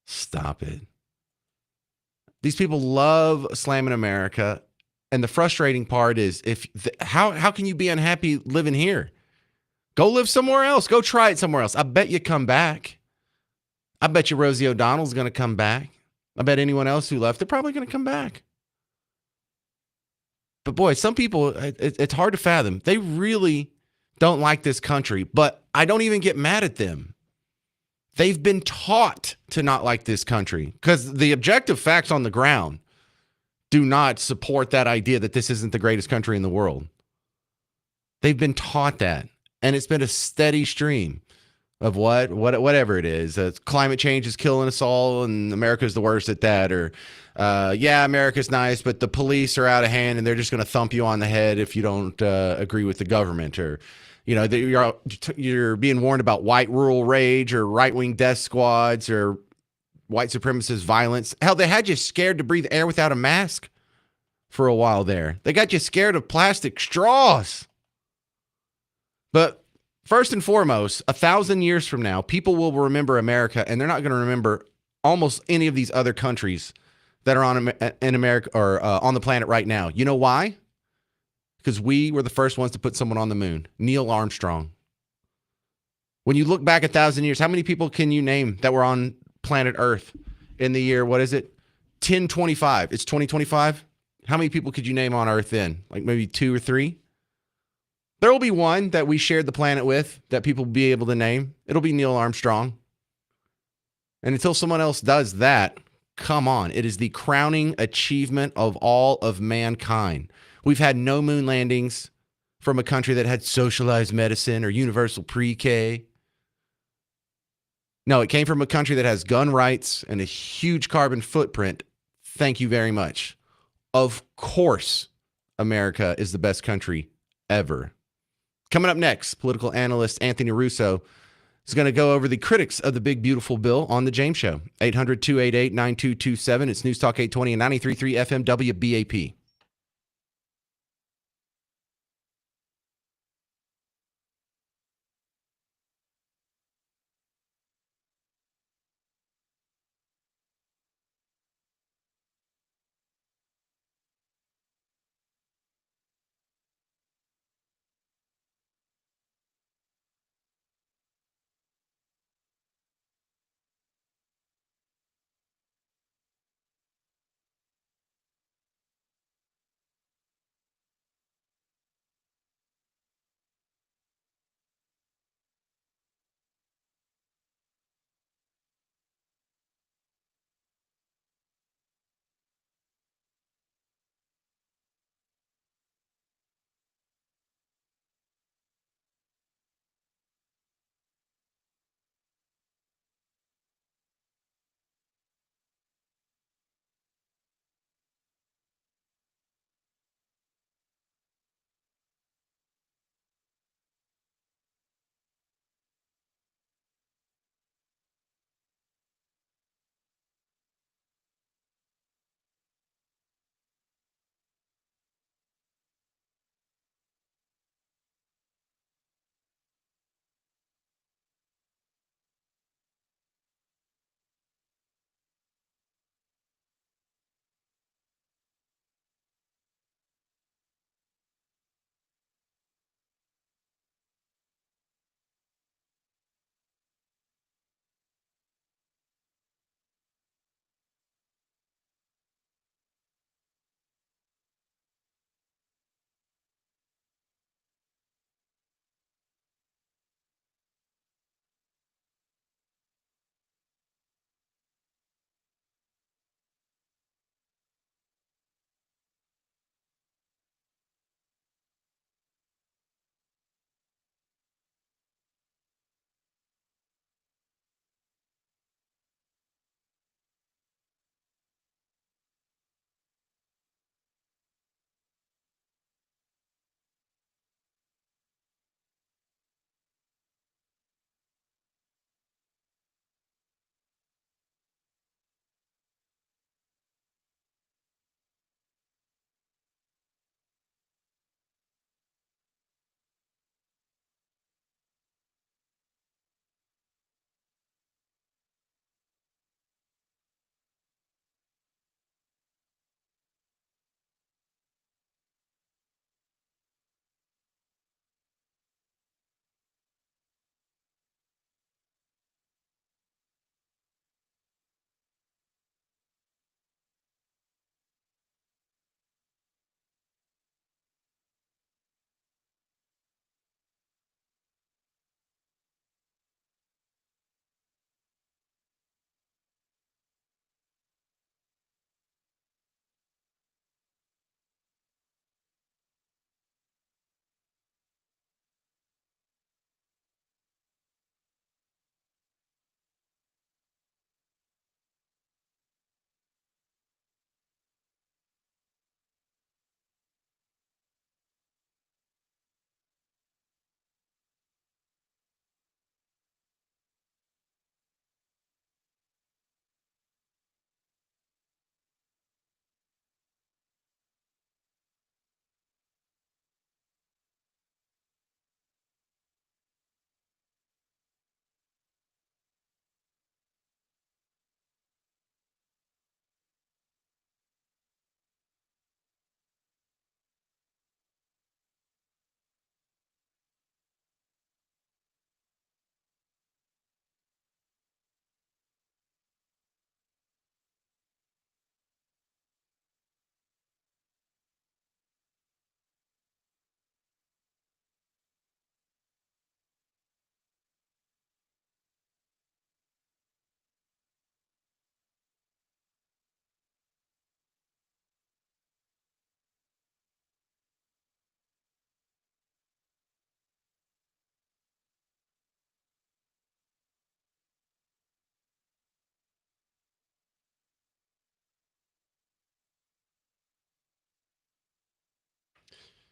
Stop it. These people love slamming America. And the frustrating part is how can you be unhappy living here? Go live somewhere else. Go try it somewhere else. I bet you come back. I bet you Rosie O'Donnell's going to come back. I bet anyone else who left, they're probably going to come back. But boy, some people, it's hard to fathom. They really don't like this country, but I don't even get mad at them. They've been taught to not like this country because the objective facts on the ground do not support that idea that this isn't the greatest country in the world. They've been taught that, and it's been a steady stream of whatever it is. Climate change is killing us all, and America's the worst at that. Or, yeah, America's nice, but the police are out of hand, and they're just going to thump you on the head if you don't agree with the government. Or, you know, you're being warned about white rural rage or right-wing death squads or white supremacist violence. Hell, they had you scared to breathe air without a mask for a while there. They got you scared of plastic straws. But first and foremost, 1,000 years from now, people will remember America, and they're not going to remember almost any of these other countries that are in America or on the planet right now. You know why? Because we were the first ones to put someone on the moon, Neil Armstrong. When you look back 1,000 years, how many people can you name that were on planet Earth in the year, what is it? 1025. It's 2025. How many people could you name on Earth then? Like maybe 2 or 3? There will be one that we shared the planet with that people will be able to name. It'll be Neil Armstrong. And until someone else does that, come on. It is the crowning achievement of all of mankind. We've had no moon landings from a country that had socialized medicine or universal pre-K. No, it came from a country that has gun rights and a huge carbon footprint. Thank you very much. Of course, America is the best country ever. Coming up next, political analyst Anthony Russo is going to go over the critics of the big, beautiful bill on The James Show. 800-288-9227. It's News Talk 820 and 93.3 FM WBAP.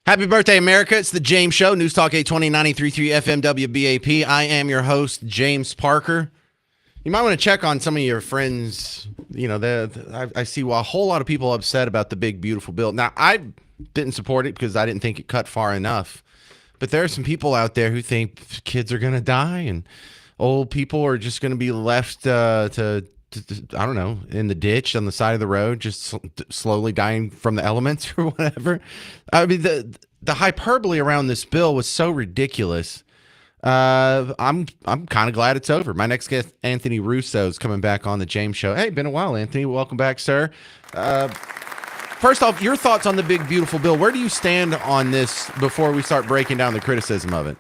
Happy birthday, America. It's the James Show, News Talk 820 93.3 FM WBAP. I am your host, James Parker. You might want to check on some of your friends. You know, I see a whole lot of people upset about the big, beautiful bill. Now, I didn't support it because I didn't think it cut far enough. But there are some people out there who think kids are going to die and old people are just going to be left to I don't know, in the ditch on the side of the road, just slowly dying from the elements or whatever. I mean, the hyperbole around this bill was so ridiculous. I'm kind of glad it's over. My next guest, Anthony Russo, is coming back on the James Show. Hey, been a while, Anthony. Welcome back, sir. First off, your thoughts on the big, beautiful bill. Where do you stand on this before we start breaking down the criticism of it?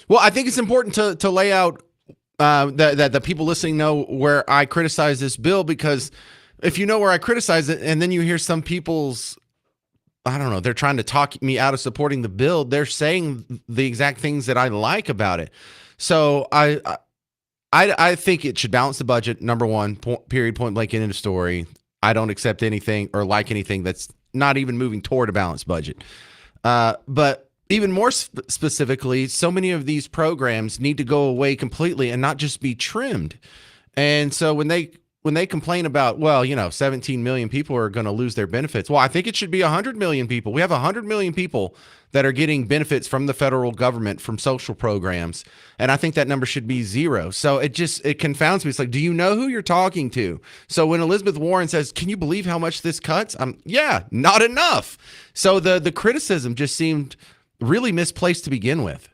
Well, I think it's important to lay out that the people listening know where I criticize this bill, because if you know where I criticize it and then you hear some people's, I don't know, they're trying to talk me out of supporting the bill, they're saying the exact things that I like about it. So I think it should balance the budget, number one, period, point blank, end of story. I don't accept anything or like anything that's not even moving toward a balanced budget. But even more specifically, so many of these programs need to go away completely and not just be trimmed. And so when they complain about, well, 17 million people are going to lose their benefits. Well, I think it should be 100 million people. We have 100 million people that are getting benefits from the federal government from social programs. And I think that number should be 0. So it confounds me. It's like, do you know who you're talking to? So when Elizabeth Warren says, can you believe how much this cuts? Yeah, not enough. So the criticism just seemed really misplaced to begin with.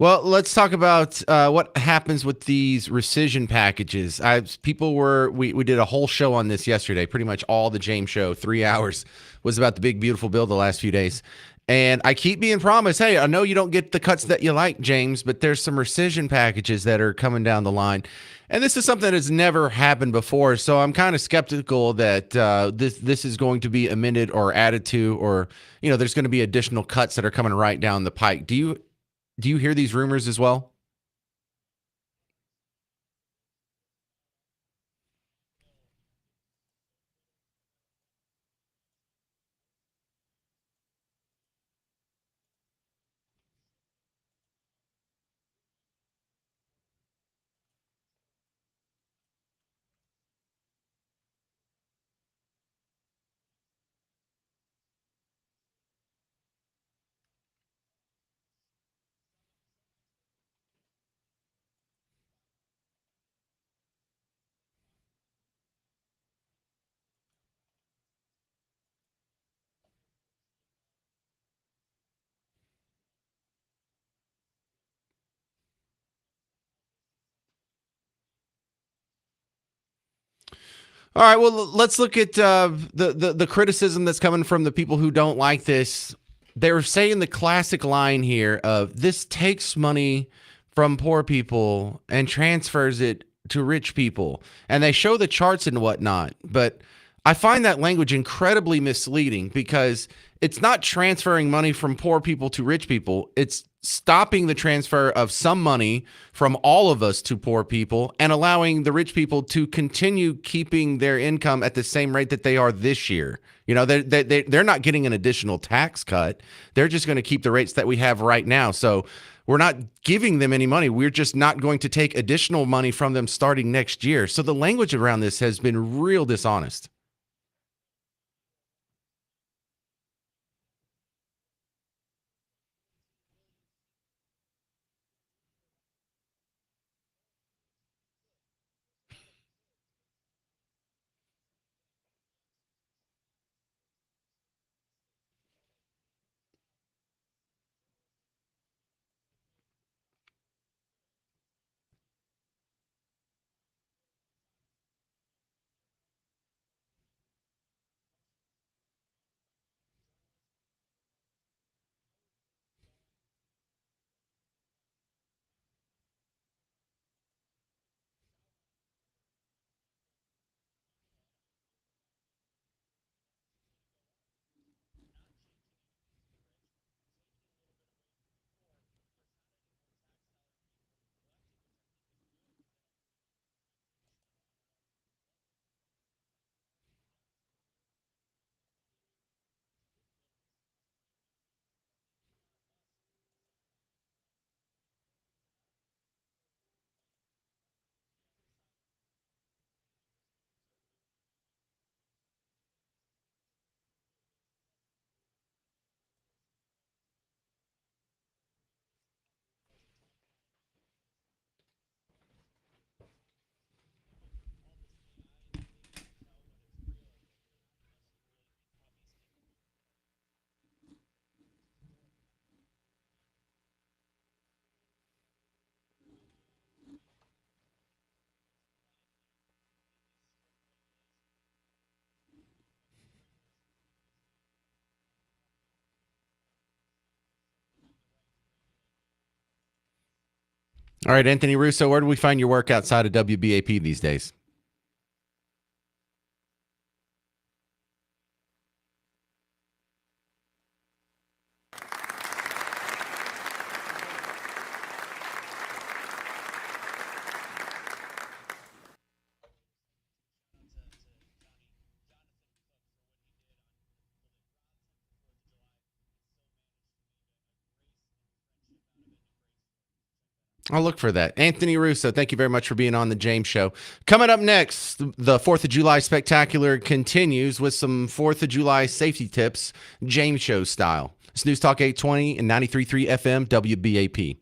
Well, let's talk about what happens with these rescission packages. We did a whole show on this yesterday. Pretty much all the James Show, 3 hours, was about the big, beautiful bill the last few days. And I keep being promised, hey, I know you don't get the cuts that you like, James, but there's some rescission packages that are coming down the line. And this is something that's never happened before. So I'm kind of skeptical that this is going to be amended or added to, or, there's going to be additional cuts that are coming right down the pike. Do you hear these rumors as well? All right, well, let's look at the criticism that's coming from the people who don't like this. They're saying the classic line here of, this takes money from poor people and transfers it to rich people. And they show the charts and whatnot. But I find that language incredibly misleading because it's not transferring money from poor people to rich people. It's stopping the transfer of some money from all of us to poor people and allowing the rich people to continue keeping their income at the same rate that they are this year. You know, they're not getting an additional tax cut. They're just going to keep the rates that we have right now. So we're not giving them any money. We're just not going to take additional money from them starting next year. So the language around this has been real dishonest. All right, Anthony Russo, where do we find your work outside of WBAP these days? I'll look for that. Anthony Russo, thank you very much for being on the James Show. Coming up next, the 4th of July Spectacular continues with some 4th of July safety tips, James Show style. It's News Talk 820 and 93.3 FM WBAP.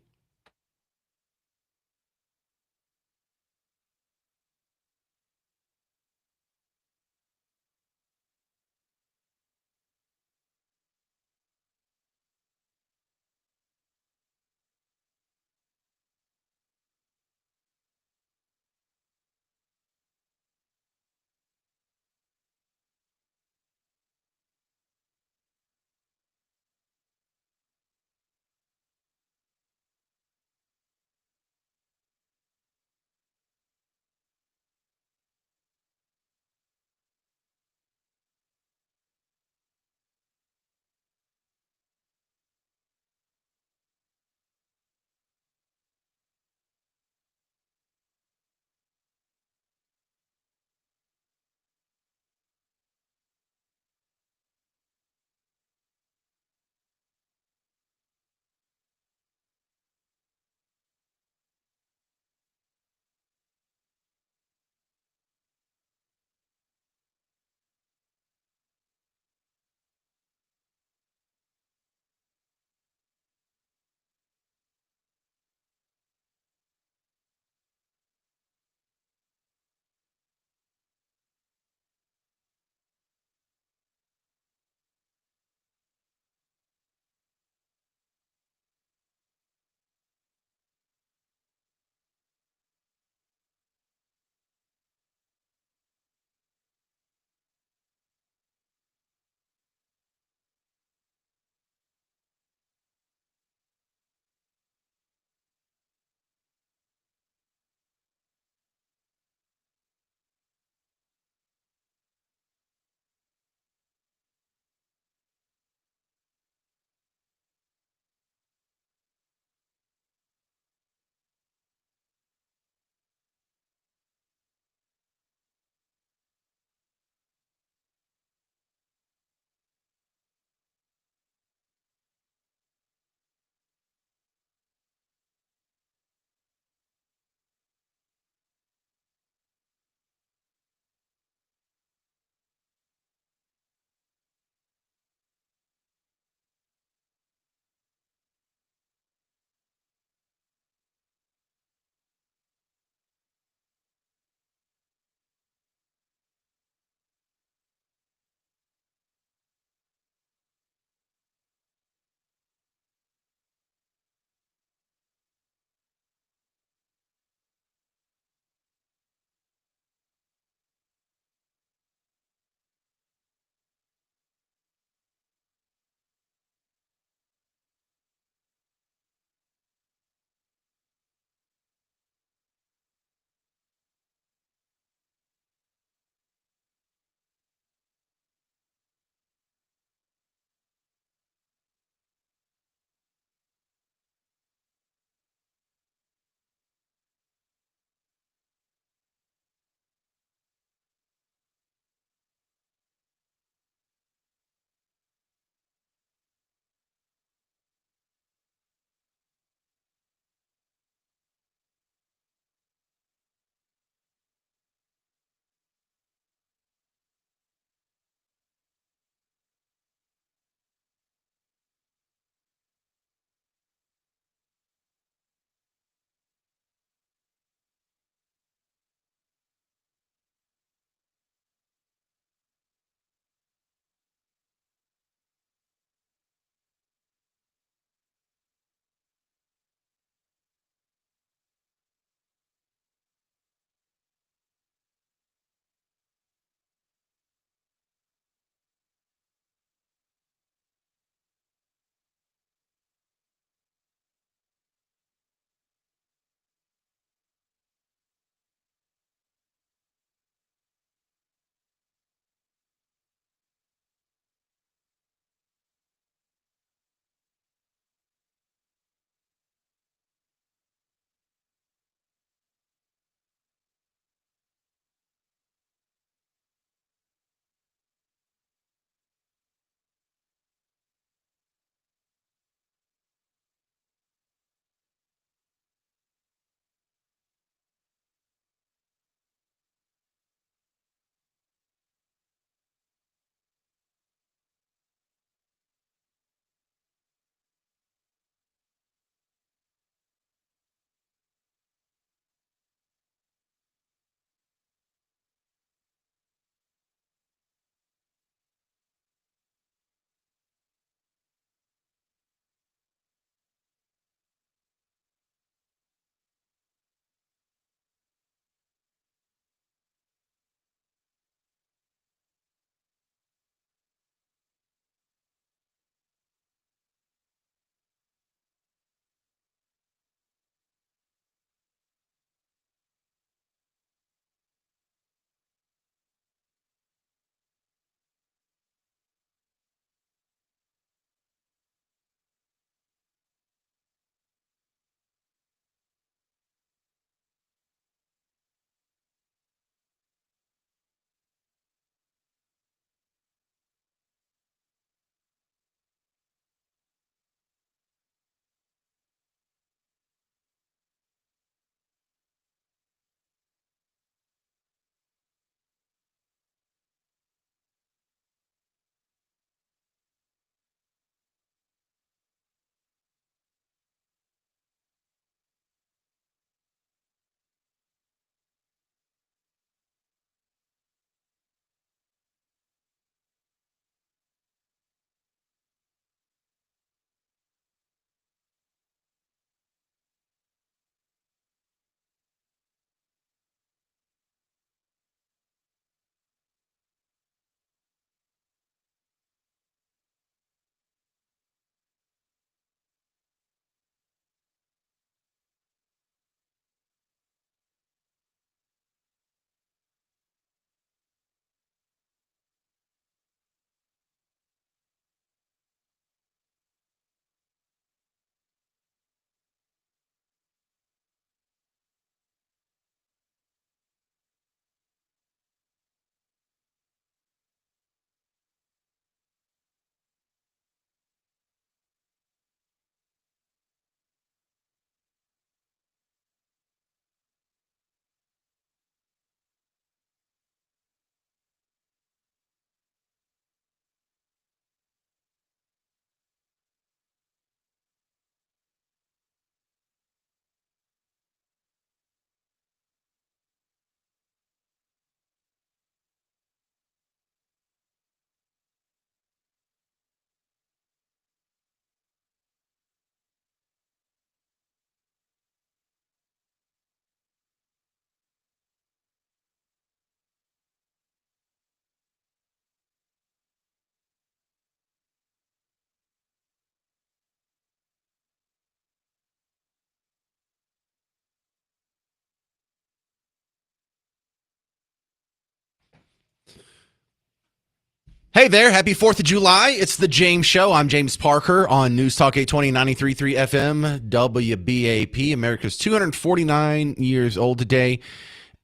Hey there, happy 4th of July. It's the James Show. I'm James Parker on News Talk 820 93.3 FM, WBAP. America's 249 years old today.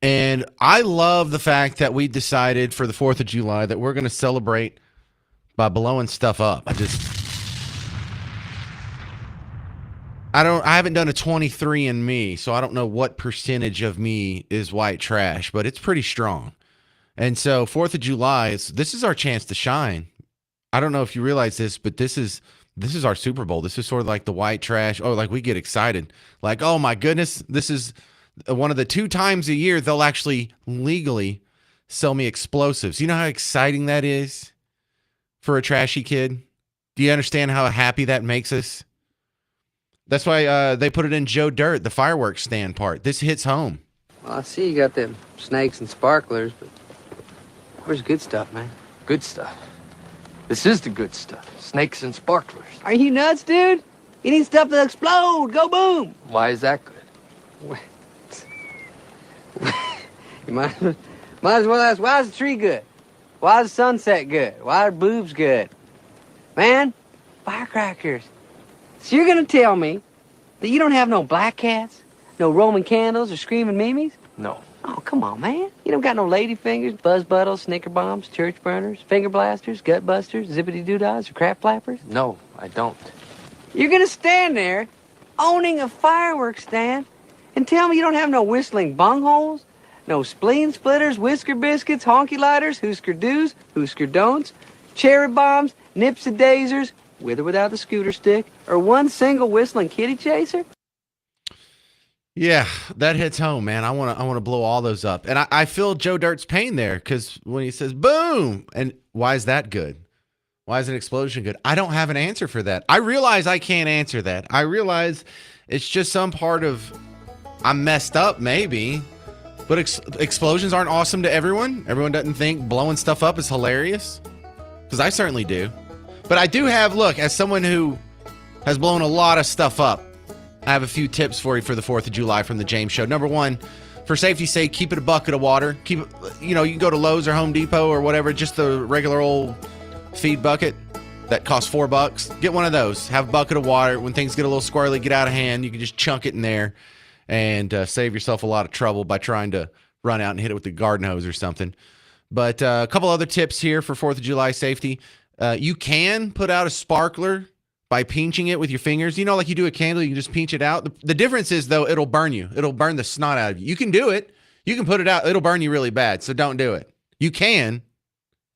And I love the fact that we decided for the 4th of July that we're going to celebrate by blowing stuff up. I haven't done a 23andMe, so I don't know what percentage of me is white trash, but it's pretty strong. And so 4th of July, this is our chance to shine. I don't know if you realize this, but this is our Super Bowl. This is sort of like the white trash. Oh, like we get excited. Like, oh my goodness, this is one of the 2 times a year they'll actually legally sell me explosives. You know how exciting that is for a trashy kid? Do you understand how happy that makes us? That's why they put it in Joe Dirt, the fireworks stand part. This hits home. Well, I see you got them snakes and sparklers, but where's good stuff, man? Good stuff. This is the good stuff. Snakes and sparklers. Are you nuts, dude? You need stuff that'll explode. Go boom. Why is that good? You might as well ask, why is the tree good? Why is the sunset good? Why are boobs good? Man, firecrackers. So you're gonna tell me that you don't have no black cats, no Roman candles, or screaming mimes? No. Oh, come on, man. You don't got no lady fingers, buzz buttles, snicker bombs, church burners, finger blasters, gut busters, zippity doodads, or crap flappers? No, I don't. You're gonna stand there owning a fireworks stand and tell me you don't have no whistling bungholes, no spleen splitters, whisker biscuits, honky lighters, Husker do's, Husker don'ts, cherry bombs, nipsy daisers, with or without the scooter stick, or one single whistling kitty chaser? Yeah, that hits home, man. I want to blow all those up. And I feel Joe Dirt's pain there, because when he says boom, and why is that good? Why is an explosion good? I don't have an answer for that. I realize I can't answer that. I realize it's just some part of I'm messed up, maybe. But explosions aren't awesome to everyone. Everyone doesn't think blowing stuff up is hilarious, because I certainly do. But I do have, look, as someone who has blown a lot of stuff up, I have a few tips for you for the 4th of July from the James Show. Number one, for safety's sake, keep it a bucket of water. Keep it, you can go to Lowe's or Home Depot or whatever, just the regular old feed bucket that costs $4. Get one of those. Have a bucket of water. When things get a little squirrely, get out of hand, you can just chunk it in there and save yourself a lot of trouble by trying to run out and hit it with the garden hose or something. But a couple other tips here for 4th of July safety. You can put out a sparkler by pinching it with your fingers. Like you do a candle, you can just pinch it out. The difference is, though, it'll burn you. It'll burn the snot out of you. You can do it. You can put it out. It'll burn you really bad, so don't do it. You can.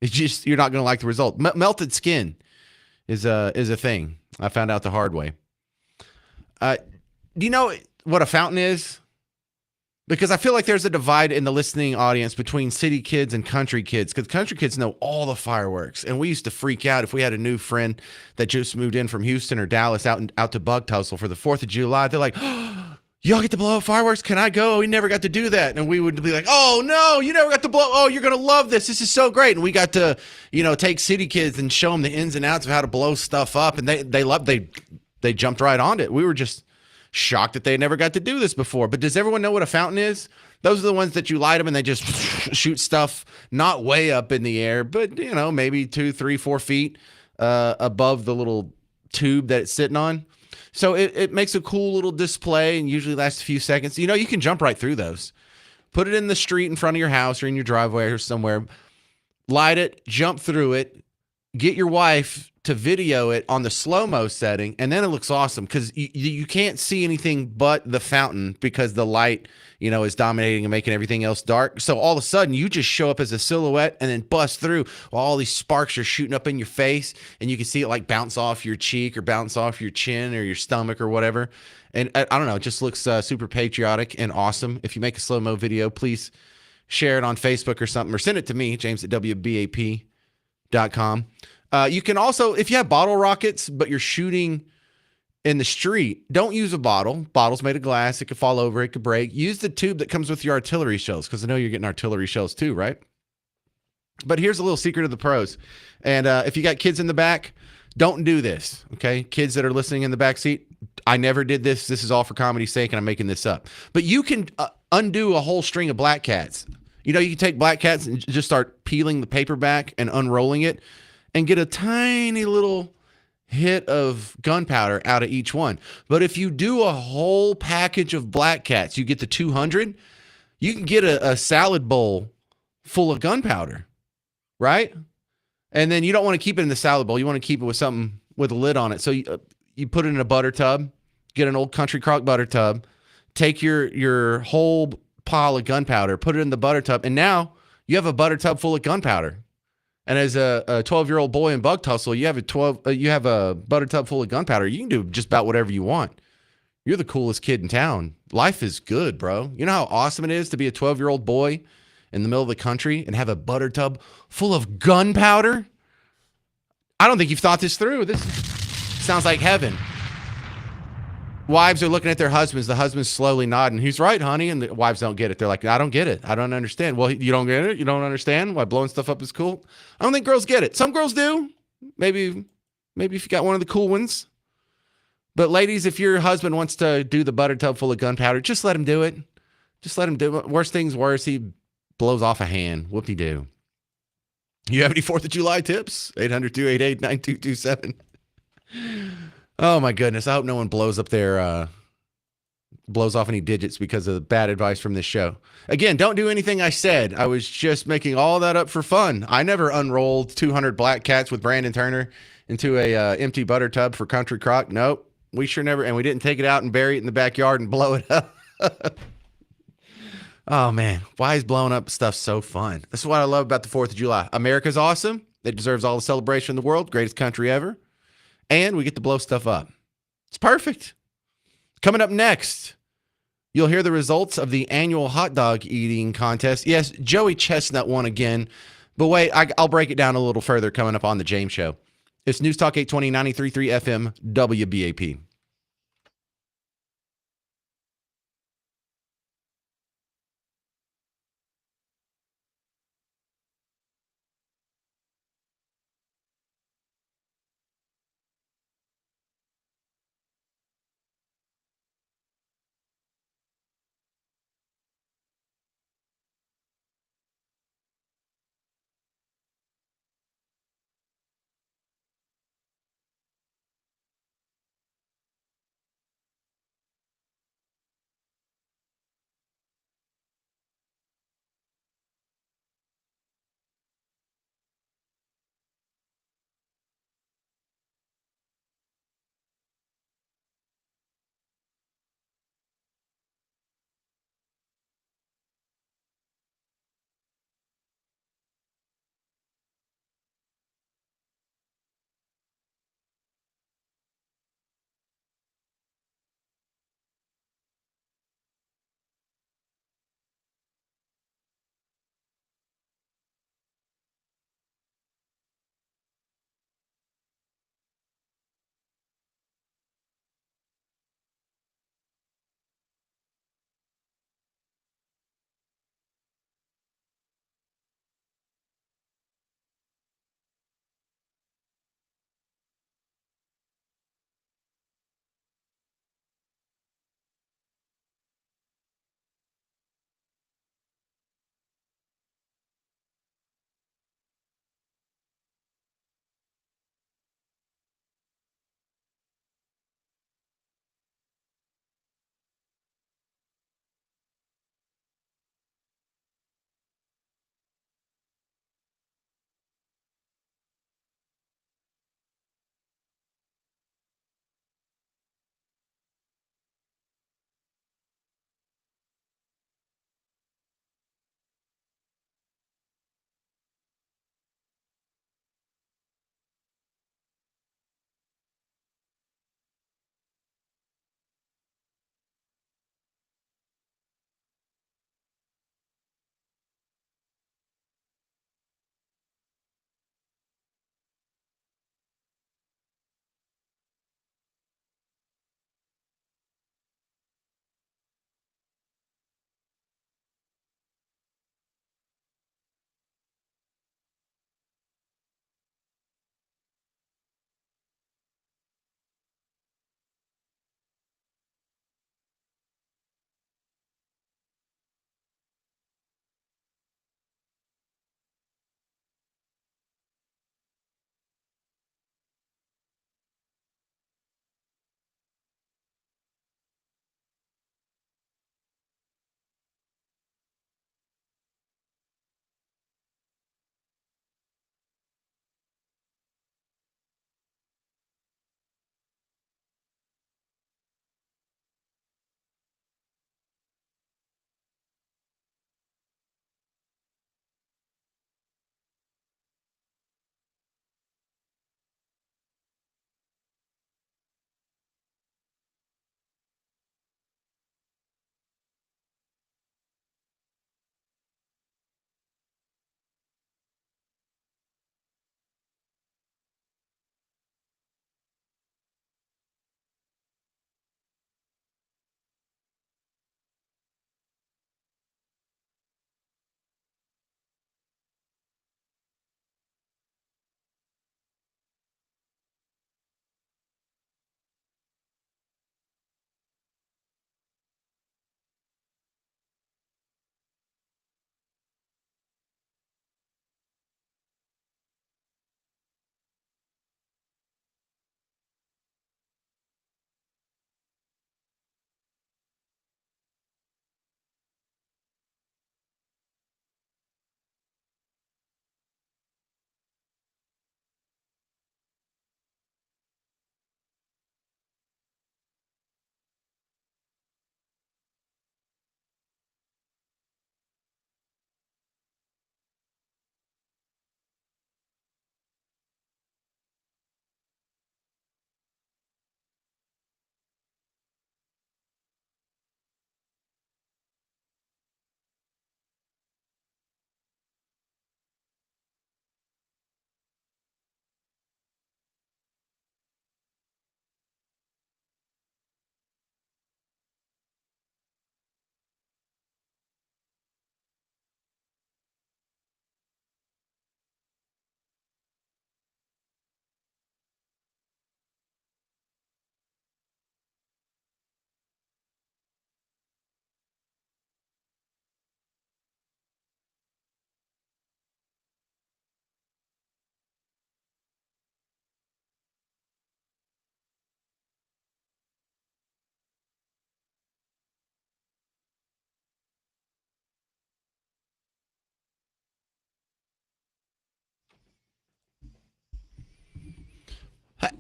It's just you're not going to like the result. Melted skin is a thing. I found out the hard way. Do you know what a fountain is? Because I feel like there's a divide in the listening audience between city kids and country kids, because country kids know all the fireworks. And we used to freak out if we had a new friend that just moved in from Houston or Dallas out to Bug Tussle for the 4th of July. They're like, oh, y'all get to blow up fireworks? Can I go? We never got to do that. And we would be like, oh, no, you never got to blow. Oh, you're going to love this. This is so great. And we got to, take city kids and show them the ins and outs of how to blow stuff up. And they jumped right on it. We were just shocked that they never got to do this before. But does everyone know what a fountain is? Those are the ones that you light them and they just shoot stuff not way up in the air, but maybe 2, 3, 4 feet above the little tube that it's sitting on. So it makes a cool little display and usually lasts a few seconds. You can jump right through those. Put it in the street in front of your house or in your driveway or somewhere. Light it, jump through it, get your wife to video it on the slow-mo setting, and then it looks awesome because you can't see anything but the fountain because the light, is dominating and making everything else dark. So all of a sudden, you just show up as a silhouette and then bust through while all these sparks are shooting up in your face, and you can see it like bounce off your cheek or bounce off your chin or your stomach or whatever. And I don't know, it just looks super patriotic and awesome. If you make a slow-mo video, please share it on Facebook or something, or send it to me, james@wbap.com. You can also, if you have bottle rockets, but you're shooting in the street, don't use a bottle. Bottle's made of glass. It could fall over. It could break. Use the tube that comes with your artillery shells, because I know you're getting artillery shells too, right? But here's a little secret of the pros. And if you got kids in the back, don't do this, okay? Kids that are listening in the back seat, I never did this. This is all for comedy's sake, and I'm making this up. But you can undo a whole string of black cats. You can take black cats and just start peeling the paper back and unrolling it. and get a tiny little hit of gunpowder out of each one. But if you do a whole package of Black Cats, you get the 200, you can get a salad bowl full of gunpowder, right? And then you don't want to keep it in the salad bowl. You want to keep it with something with a lid on it. So you put it in a butter tub, get an old Country Crock butter tub, take your whole pile of gunpowder, put it in the butter tub, and now you have a butter tub full of gunpowder. And as a 12-year-old boy in Bug Tussle, you have a butter tub full of gunpowder. You can do just about whatever you want. You're the coolest kid in town. Life is good, bro. You know how awesome it is to be a 12-year-old boy in the middle of the country and have a butter tub full of gunpowder? I don't think you've thought this through. This sounds like heaven. Wives are looking at their husbands. The husband's slowly nodding. He's right, honey. And the wives don't get it. They're like, I don't get it. I don't understand. Well, you don't get it? You don't understand why blowing stuff up is cool? I don't think girls get it. Some girls do. Maybe if you got one of the cool ones. But ladies, if your husband wants to do the butter tub full of gunpowder, just let him do it. Just let him do it. Worst things worse, he blows off a hand. Whoop-de-doo. You have any 4th of July tips? 800-288-9227. Oh my goodness. I hope no one blows off any digits because of bad advice from this show. Again, don't do anything I said. I was just making all that up for fun. I never unrolled 200 Black Cats with Brandon Turner into a empty butter tub for Country Crock. Nope. We sure never, and we didn't take it out and bury it in the backyard and blow it up. Oh man, why is blowing up stuff so fun? This is what I love about the 4th of July. America's awesome. It deserves all the celebration in the world. Greatest country ever. And we get to blow stuff up. It's perfect. Coming up next, you'll hear the results of the annual hot dog eating contest. Yes, Joey Chestnut won again. But wait, I'll break it down a little further coming up on the James Show. It's News Talk 820, 93.3 FM, WBAP.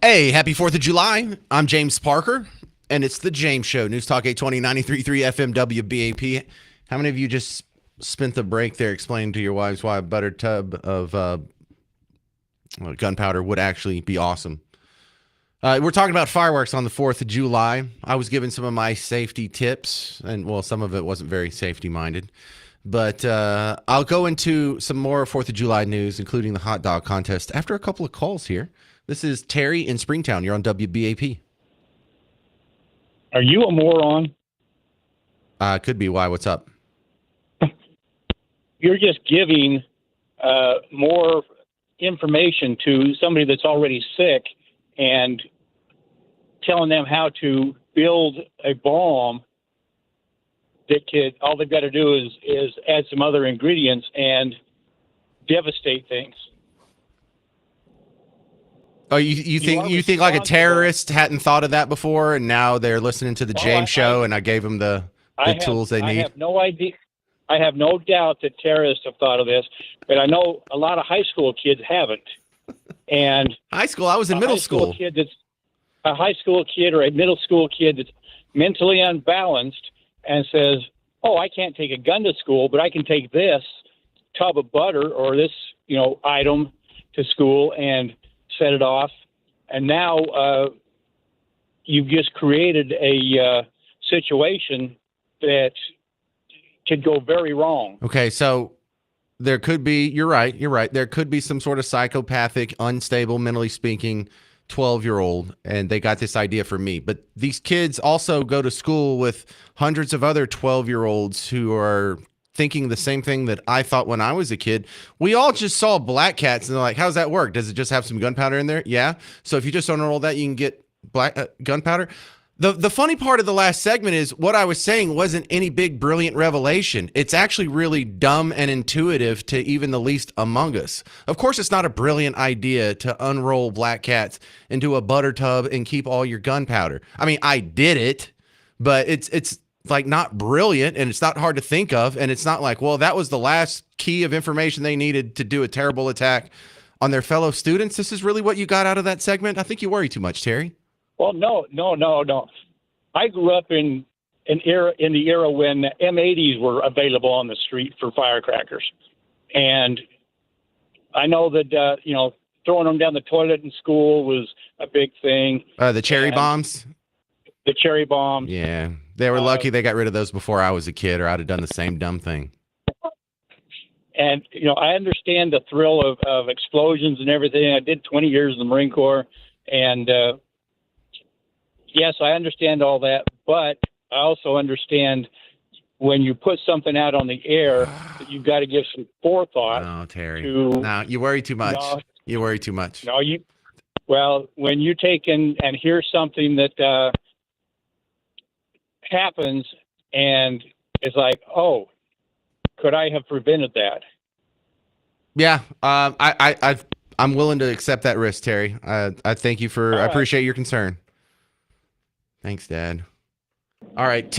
Hey, happy 4th of July. I'm James Parker, and it's The James Show. News Talk 820, 93.3 FM WBAP. How many of you just spent the break there explaining to your wives why a butter tub of gunpowder would actually be awesome? We're talking about fireworks on the 4th of July. I was given some of my safety tips, and, well, some of it wasn't very safety-minded. But I'll go into some more 4th of July news, including the hot dog contest, after a couple of calls here. This is Terry in Springtown. You're on WBAP. Are you a moron? Could be. Why? What's up? You're just giving more information to somebody that's already sick and telling them how to build a bomb that all they've got to do is add some other ingredients and devastate things. Oh, you think like a terrorist hadn't thought of that before, and now they're listening to the James Show, and I gave them the tools they need? I have no idea. I have no doubt that terrorists have thought of this, but I know a lot of high school kids haven't. And high school, I was in middle school. A high school kid or a middle school kid that's mentally unbalanced and says, "Oh, I can't take a gun to school, but I can take this tub of butter or this, item to school and set it off." And now you've just created a situation that could go very wrong. Okay, so there could be, you're right, there could be some sort of psychopathic, unstable, mentally speaking, 12-year-old, and they got this idea from me. But these kids also go to school with hundreds of other 12-year-olds who are thinking the same thing that I thought when I was a kid. We all just saw black cats, and they're like, how's that work? Does it just have some gunpowder in there? Yeah. So if you just unroll that, you can get black gunpowder. The funny part of the last segment is what I was saying wasn't any big brilliant revelation. It's actually really dumb and intuitive to even the least among us. Of course, it's not a brilliant idea to unroll black cats into a butter tub and keep all your gunpowder. I mean, I did it, but it's like not brilliant, and it's not hard to think of, and it's not like, well, that was the last key of information they needed to do a terrible attack on their fellow students. This is really what you got out of that segment? I think you worry too much, Terry. Well, no. I grew up in the era when M80s were available on the street for firecrackers, and I know that throwing them down the toilet in school was a big thing. The cherry bombs. The cherry bombs. Yeah, they were lucky they got rid of those before I was a kid, or I'd have done the same dumb thing. And I understand the thrill of explosions and everything. I did 20 years in the Marine Corps, and yes, I understand all that, but I also understand when you put something out on the air, that you've got to give some forethought. Oh, Terry. No, you worry too much. You worry too much. No, when you take and hear something that happens, and it's like, oh, could I have prevented that? Yeah, I'm willing to accept that risk, Terry. I thank you for. I appreciate your concern. Thanks, Dad. All right,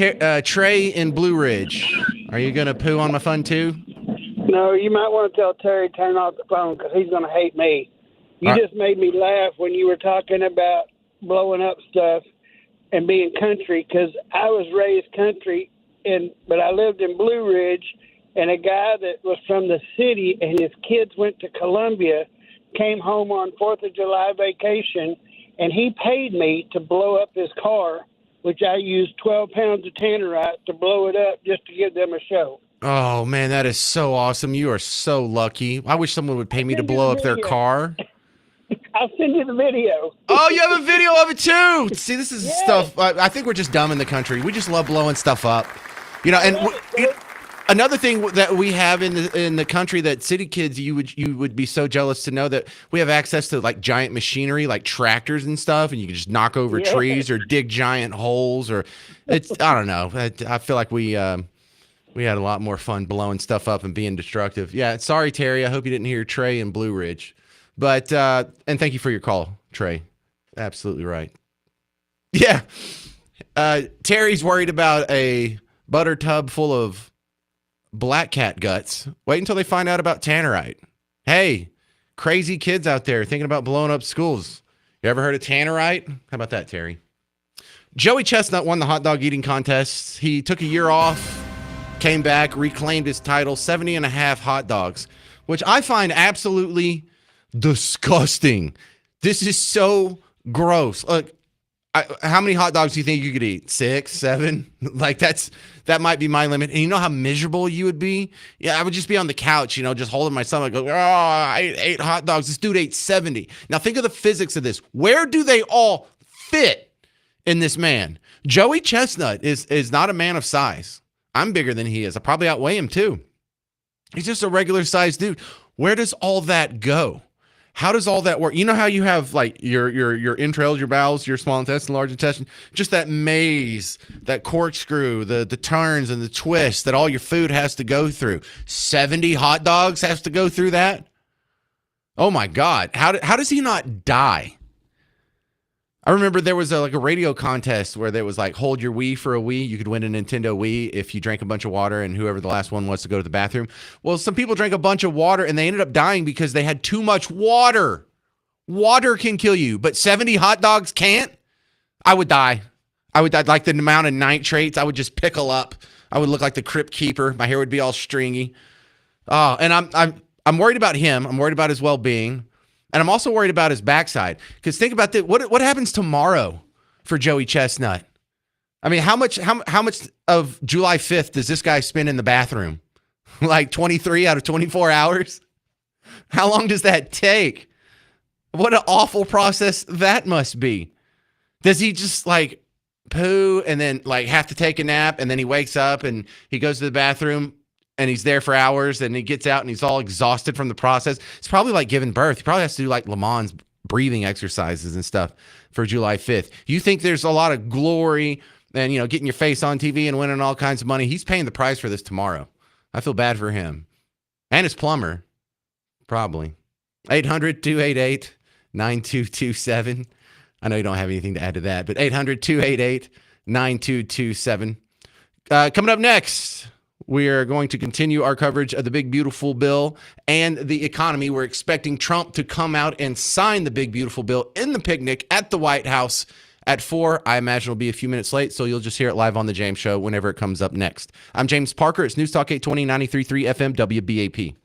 Trey in Blue Ridge. Are you going to poo on my phone, too? No, you might want to tell Terry turn off the phone because he's going to hate me. You just made me laugh when you were talking about blowing up stuff and being country, because I was raised country, but I lived in Blue Ridge, and a guy that was from the city and his kids went to Columbia came home on 4th of July vacation, and he paid me to blow up his car, which I used 12 pounds of tannerite to blow it up just to give them a show. Oh, man, that is so awesome. You are so lucky. I wish someone would pay me to blow up their car. I'll send you the video. Oh, you have a video of it, too. See, this is stuff. I think we're just dumb in the country. We just love blowing stuff up. And another thing that we have in the country that city kids you would be so jealous to know that we have access to like giant machinery like tractors and stuff, and you can just knock over trees or dig giant holes, or I don't know. I feel like we had a lot more fun blowing stuff up and being destructive. Yeah, sorry Terry. I hope you didn't hear Trey in Blue Ridge, but and thank you for your call, Trey. Absolutely right. Yeah, Terry's worried about a butter tub full of black cat guts. Wait until they find out about tannerite. Hey, crazy kids out there thinking about blowing up schools. You ever heard of Tannerite? How about that, Terry? Joey Chestnut won the hot dog eating contest. He took a year off, came back, reclaimed his title, 70 and a half hot dogs, which I find absolutely disgusting. This is so gross. Look, how many hot dogs do you think you could eat? 6, 7? Like that might be my limit. And you know how miserable you would be? Yeah, I would just be on the couch, just holding my stomach. Go, I ate 8 hot dogs. This dude ate 70. Now think of the physics of this. Where do they all fit in this man? Joey Chestnut is not a man of size. I'm bigger than he is. I probably outweigh him too. He's just a regular sized dude. Where does all that go? How does all that work? You know how you have like your entrails, your bowels, your small intestine, large intestine, just that maze, that corkscrew, the turns and the twists that all your food has to go through. 70 hot dogs has to go through that? Oh my God. How does he not die? I remember there was a radio contest where there was like, hold your Wii for a Wii. You could win a Nintendo Wii if you drank a bunch of water and whoever the last one was to go to the bathroom. Well, some people drank a bunch of water and they ended up dying because they had too much water. Water can kill you, but 70 hot dogs can't? I would die. Like the amount of nitrates. I would just pickle up. I would look like the Crypt Keeper. My hair would be all stringy. And I'm worried about him. I'm worried about his well-being. And I'm also worried about his backside. Because think about this. What happens tomorrow for Joey Chestnut? I mean, how much of July 5th does this guy spend in the bathroom? Like 23 out of 24 hours? How long does that take? What an awful process that must be. Does he just like poo and then like have to take a nap and then he wakes up and he goes to the bathroom and he's there for hours and he gets out and he's all exhausted from the process? It's probably like giving birth. He probably has to do like Lamont's breathing exercises and stuff for July 5th. You think there's a lot of glory and, getting your face on TV and winning all kinds of money? He's paying the price for this tomorrow. I feel bad for him. And his plumber, probably. 800-288-9227. I know you don't have anything to add to that, but 800-288-9227. Coming up next, we are going to continue our coverage of the big, beautiful bill and the economy. We're expecting Trump to come out and sign the big, beautiful bill in the picnic at the White House at 4. I imagine it'll be a few minutes late, so you'll just hear it live on The James Show whenever it comes up next. I'm James Parker. It's News Talk 820, 93.3 FM, WBAP.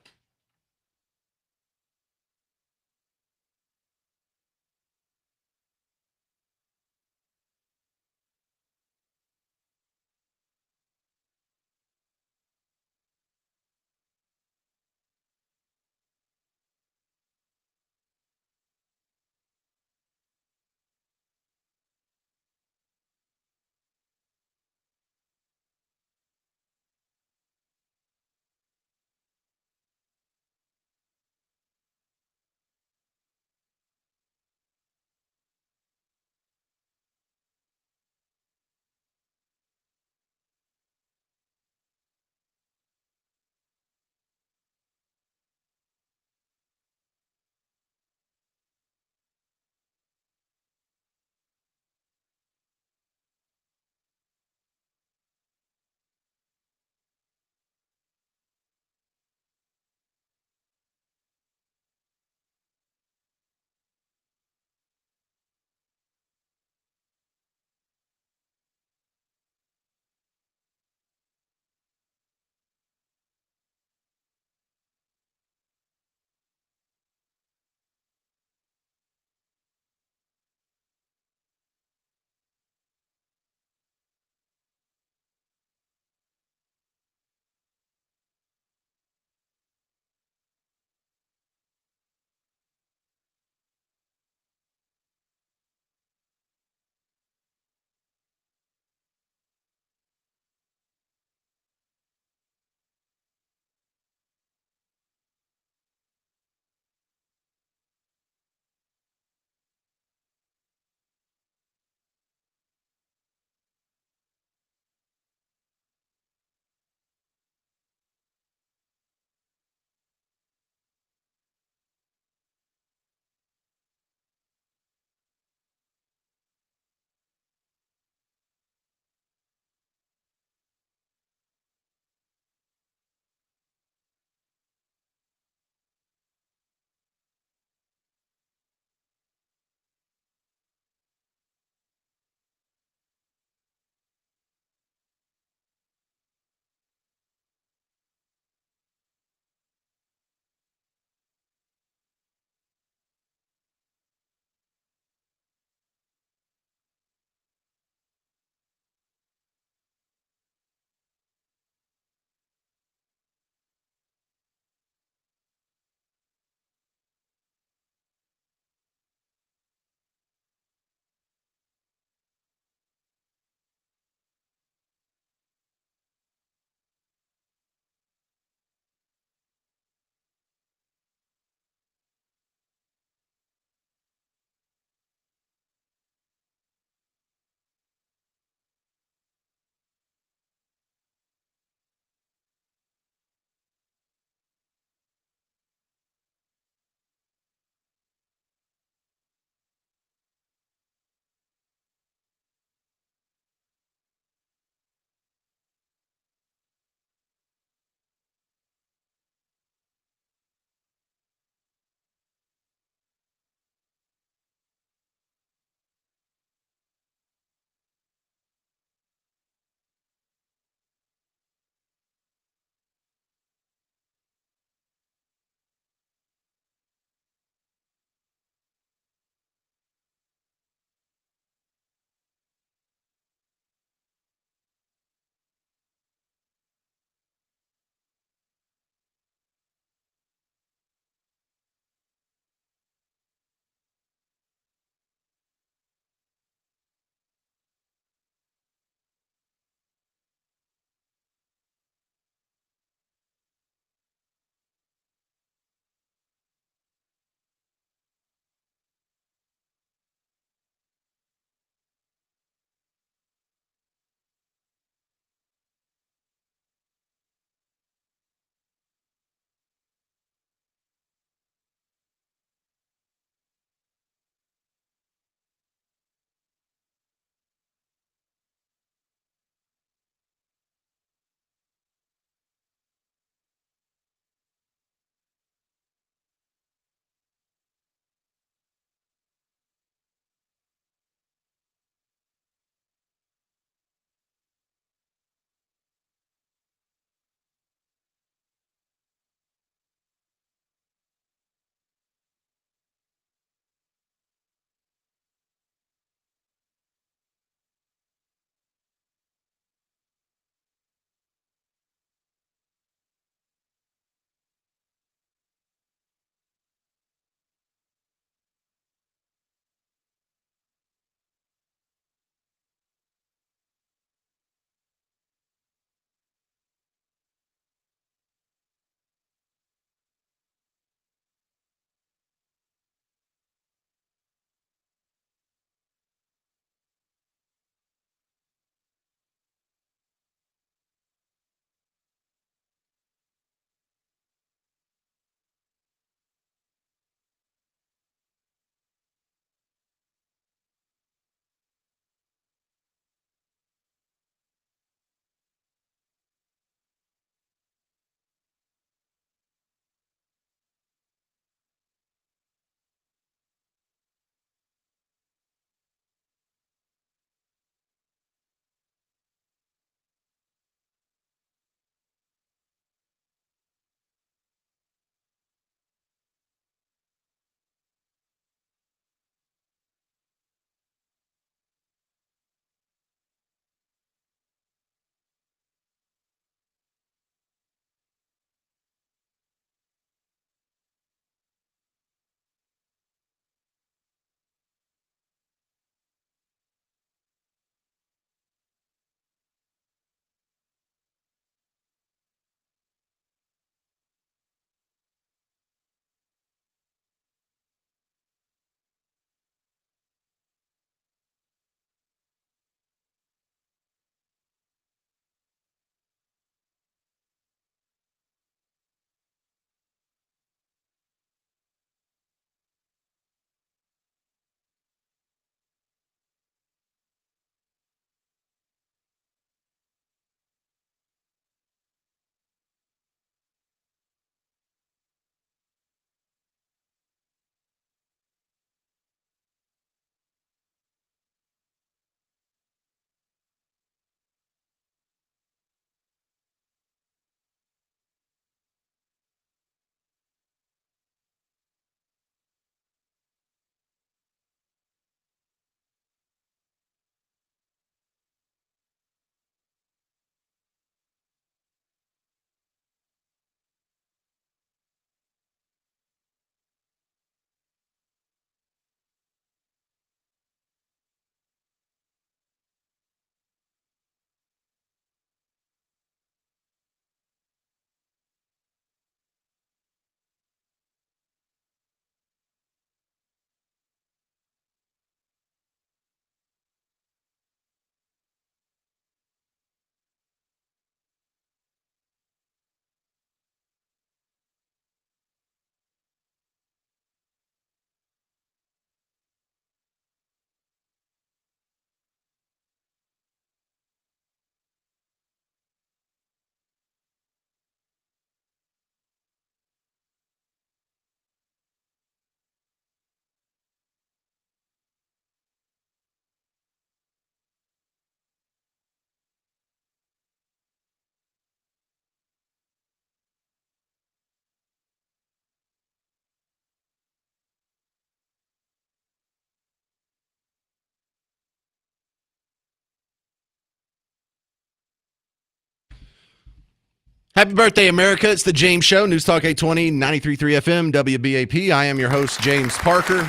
Happy birthday, America. It's the James Show, News Talk 820, 93.3 FM, WBAP. I am your host, James Parker.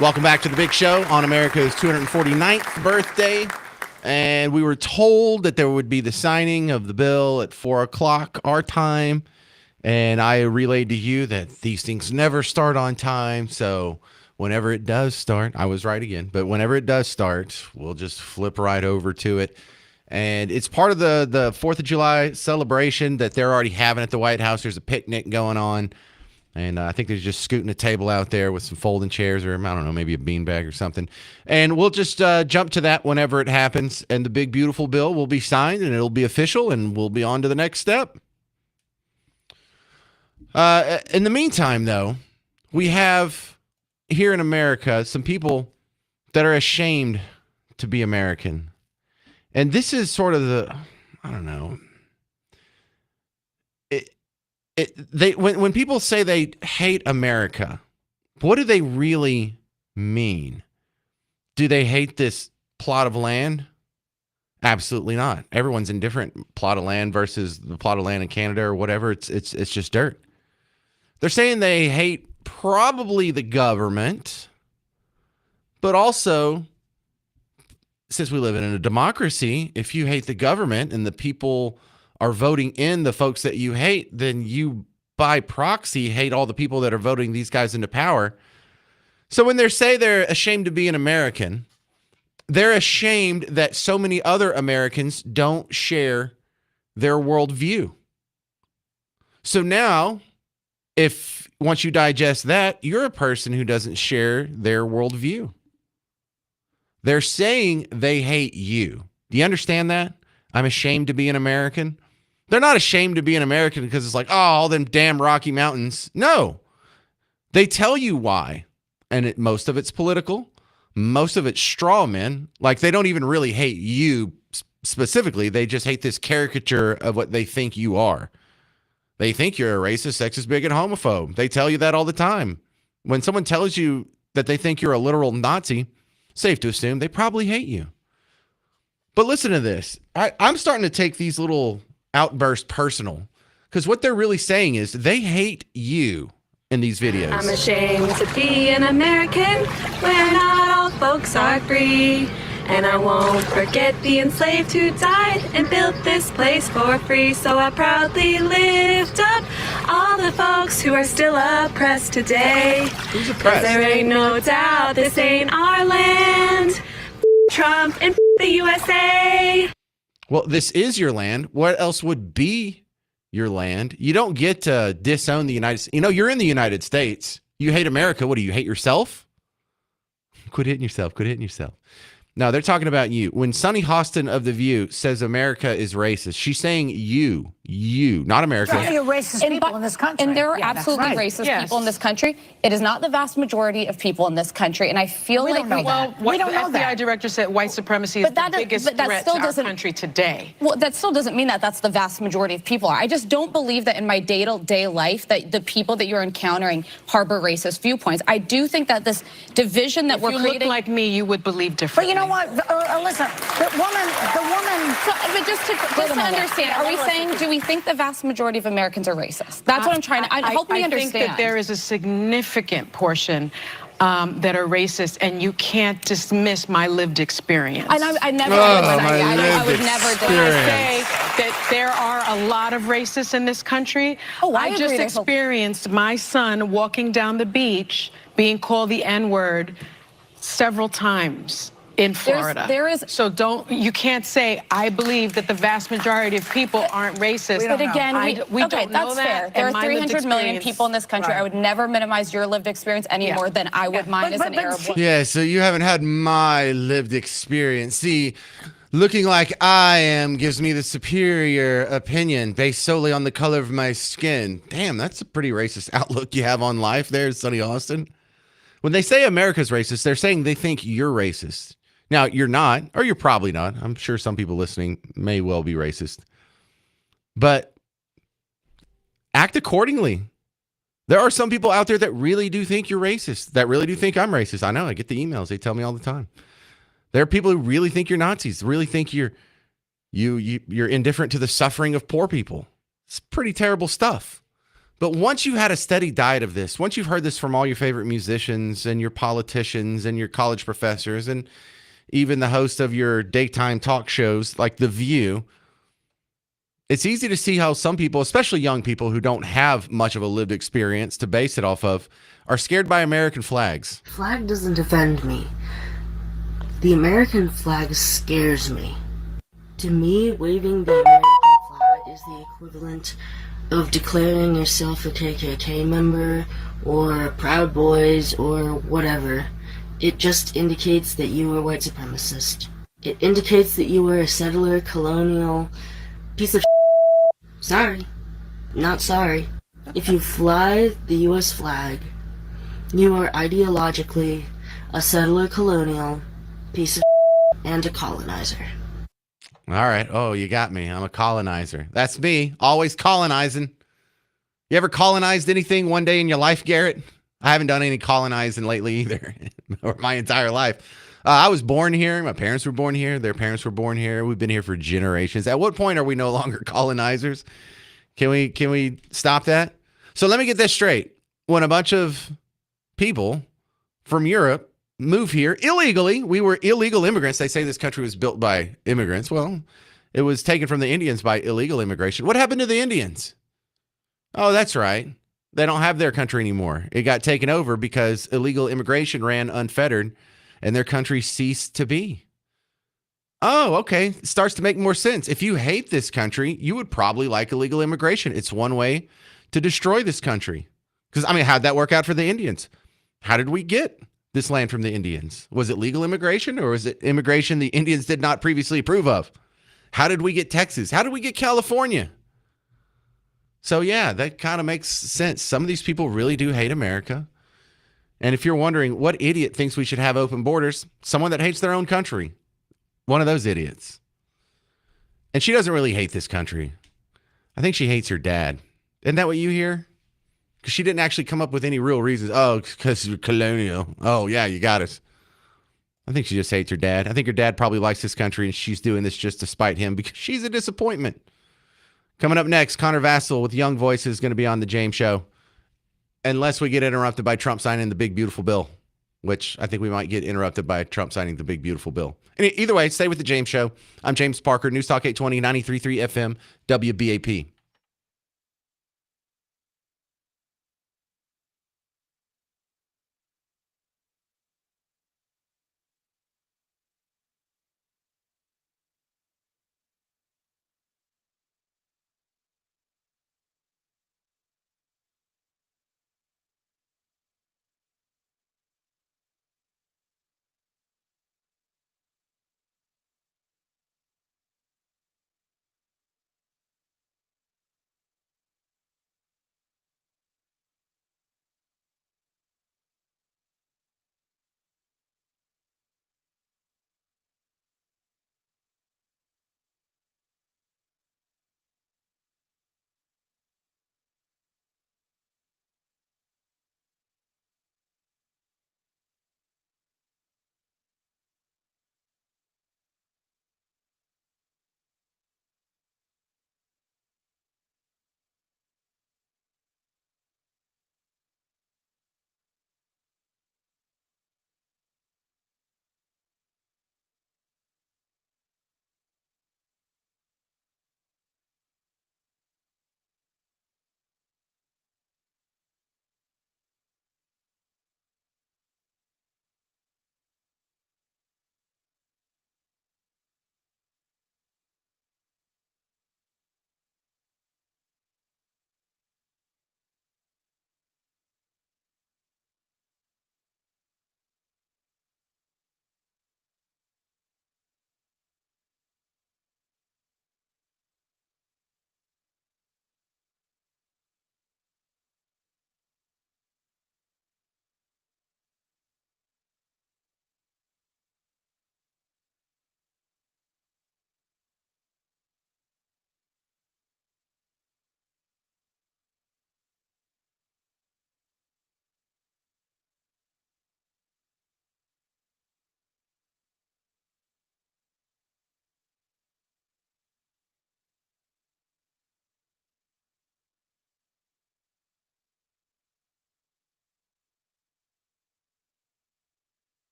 Welcome back to the big show on America's 249th birthday. And we were told that there would be the signing of the bill at 4 o'clock our time. And I relayed to you that these things never start on time. So whenever it does start, I was right again, but whenever it does start, we'll just flip right over to it. And it's part of the 4th of July celebration that they're already having at the White House. There's a picnic going on. And I think they're just scooting a table out there with some folding chairs or, I don't know, maybe a beanbag or something. And we'll just jump to that whenever it happens. And the big, beautiful bill will be signed and it'll be official and we'll be on to the next step. In the meantime, though, we have here in America some people that are ashamed to be American. And this is sort of the, I don't know. When people say they hate America, what do they really mean? Do they hate this plot of land? Absolutely not. Everyone's indifferent. Plot of land versus the plot of land in Canada or whatever. It's just dirt. They're saying they hate probably the government, but also, since we live in a democracy, if you hate the government and the people are voting in the folks that you hate, then you by proxy hate all the people that are voting these guys into power. So when they say they're ashamed to be an American, they're ashamed that so many other Americans don't share their worldview. So now, if once you digest that, you're a person who doesn't share their worldview. They're saying they hate you. Do you understand that? I'm ashamed to be an American. They're not ashamed to be an American because it's like, oh, all them damn Rocky Mountains. No. They tell you why. And most of it's political. Most of it's straw men. Like, they don't even really hate you specifically. They just hate this caricature of what they think you are. They think you're a racist, sexist, bigot, homophobe. They tell you that all the time. When someone tells you that they think you're a literal Nazi, safe to assume they probably hate you. But listen to this. I'm starting to take these little outbursts personal because what they're really saying is they hate you in these videos. I'm ashamed to be an American where not all folks are free. And I won't forget the enslaved who died and built this place for free. So I proudly lift up all the folks who are still oppressed today. Who's oppressed? 'Cause there ain't no doubt this ain't our land. Trump and the USA. Well, this is your land. What else would be your land? You don't get to disown the United States. You know, you're in the United States. You hate America. What do you hate yourself? Quit hitting yourself. Quit hitting yourself. No, they're talking about you. When Sunny Hostin of The View says America is racist, she's saying you, not America. There are racist people in this country. And there are Yeah, absolutely that's right. racist Yes. people in this country. It is not the vast majority of people in this country. And I feel We like don't know that. We don't know FBI that. director said white supremacy is the biggest threat to our country today. Well, that still doesn't mean that that's the vast majority of people. I just don't believe that in my day-to-day life that the people that you're encountering harbor racist viewpoints. I do think that this division that If we're you creating. look like me, you would believe But differently. you know what? Listen, the woman. So, but just to understand, are we saying, do we think the vast majority of Americans are racist? That's what I'm trying to, help me I understand. think that there is a significant portion that are racist, and you can't dismiss my lived experience. And I never I would never do When I that. say that there are a lot of racists in this country, I I just agree. experienced my son walking down the beach being called the N-word several times in Florida. You can't say, I believe that the vast majority of people aren't racist. But again, we don't know that's that. fair. There and are my lived 300 million experience- people in this country. Right. I would never minimize your lived experience any more than I would mine as an Arab woman. Yeah, so you haven't had my lived experience. See, looking like I am gives me the superior opinion based solely on the color of my skin. Damn, that's a pretty racist outlook you have on life there, Sonny Austin. When they say America's racist, they're saying they think you're racist. Now, you're not, or you're probably not. I'm sure some people listening may well be racist. But act accordingly. There are some people out there that really do think you're racist, that really do think I'm racist. I know, I get the emails. They tell me all the time. There are people who really think you're Nazis, really think you You're indifferent to the suffering of poor people. It's pretty terrible stuff. But once you've had a steady diet of this, once you've heard this from all your favorite musicians and your politicians and your college professors and even the host of your daytime talk shows like The View, it's easy to see how some people, especially young people who don't have much of a lived experience to base it off of, are scared by American flags. Flag doesn't offend me. The American flag scares me. To me, waving the American flag is the equivalent of declaring yourself a KKK member or Proud Boys or whatever. It just indicates that you are a white supremacist. It indicates that you are a settler, colonial piece of Sorry. Not sorry. If you fly the U.S. flag, you are ideologically a settler, colonial piece of and a colonizer. All right. Oh, you got me. I'm a colonizer. That's me. Always colonizing. You ever colonized anything one day in your life, Garrett? I haven't done any colonizing lately either, or my entire life. I was born here. My parents were born here. Their parents were born here. We've been here for generations. At what point are we no longer colonizers? Can we stop that? So let me get this straight. When a bunch of people from Europe move here illegally, we were illegal immigrants. They say this country was built by immigrants. Well, it was taken from the Indians by illegal immigration. What happened to the Indians? Oh, that's right. They don't have their country anymore. It got taken over because illegal immigration ran unfettered and their country ceased to be. Oh, okay. It starts to make more sense. If you hate this country, you would probably like illegal immigration. It's one way to destroy this country. Because, I mean, how'd that work out for the Indians? How did we get this land from the Indians? Was it legal immigration or was it immigration the Indians did not previously approve of? How did we get Texas? How did we get California? So, yeah, that kind of makes sense. Some of these people really do hate America. And if you're wondering what idiot thinks we should have open borders, someone that hates their own country. One of those idiots. And she doesn't really hate this country. I think she hates her dad. Isn't that what you hear? Because she didn't actually come up with any real reasons. Oh, because you're colonial. Oh, yeah, you got us. I think she just hates her dad. I think her dad probably likes this country and she's doing this just to spite him because she's a disappointment. Coming up next, Connor Vassell with Young Voices is going to be on the James Show. Unless we get interrupted by Trump signing the big, beautiful bill, which I think we might get interrupted by Trump signing the big, beautiful bill. And either way, stay with the James Show. I'm James Parker, News Talk 820, 93.3 FM, WBAP.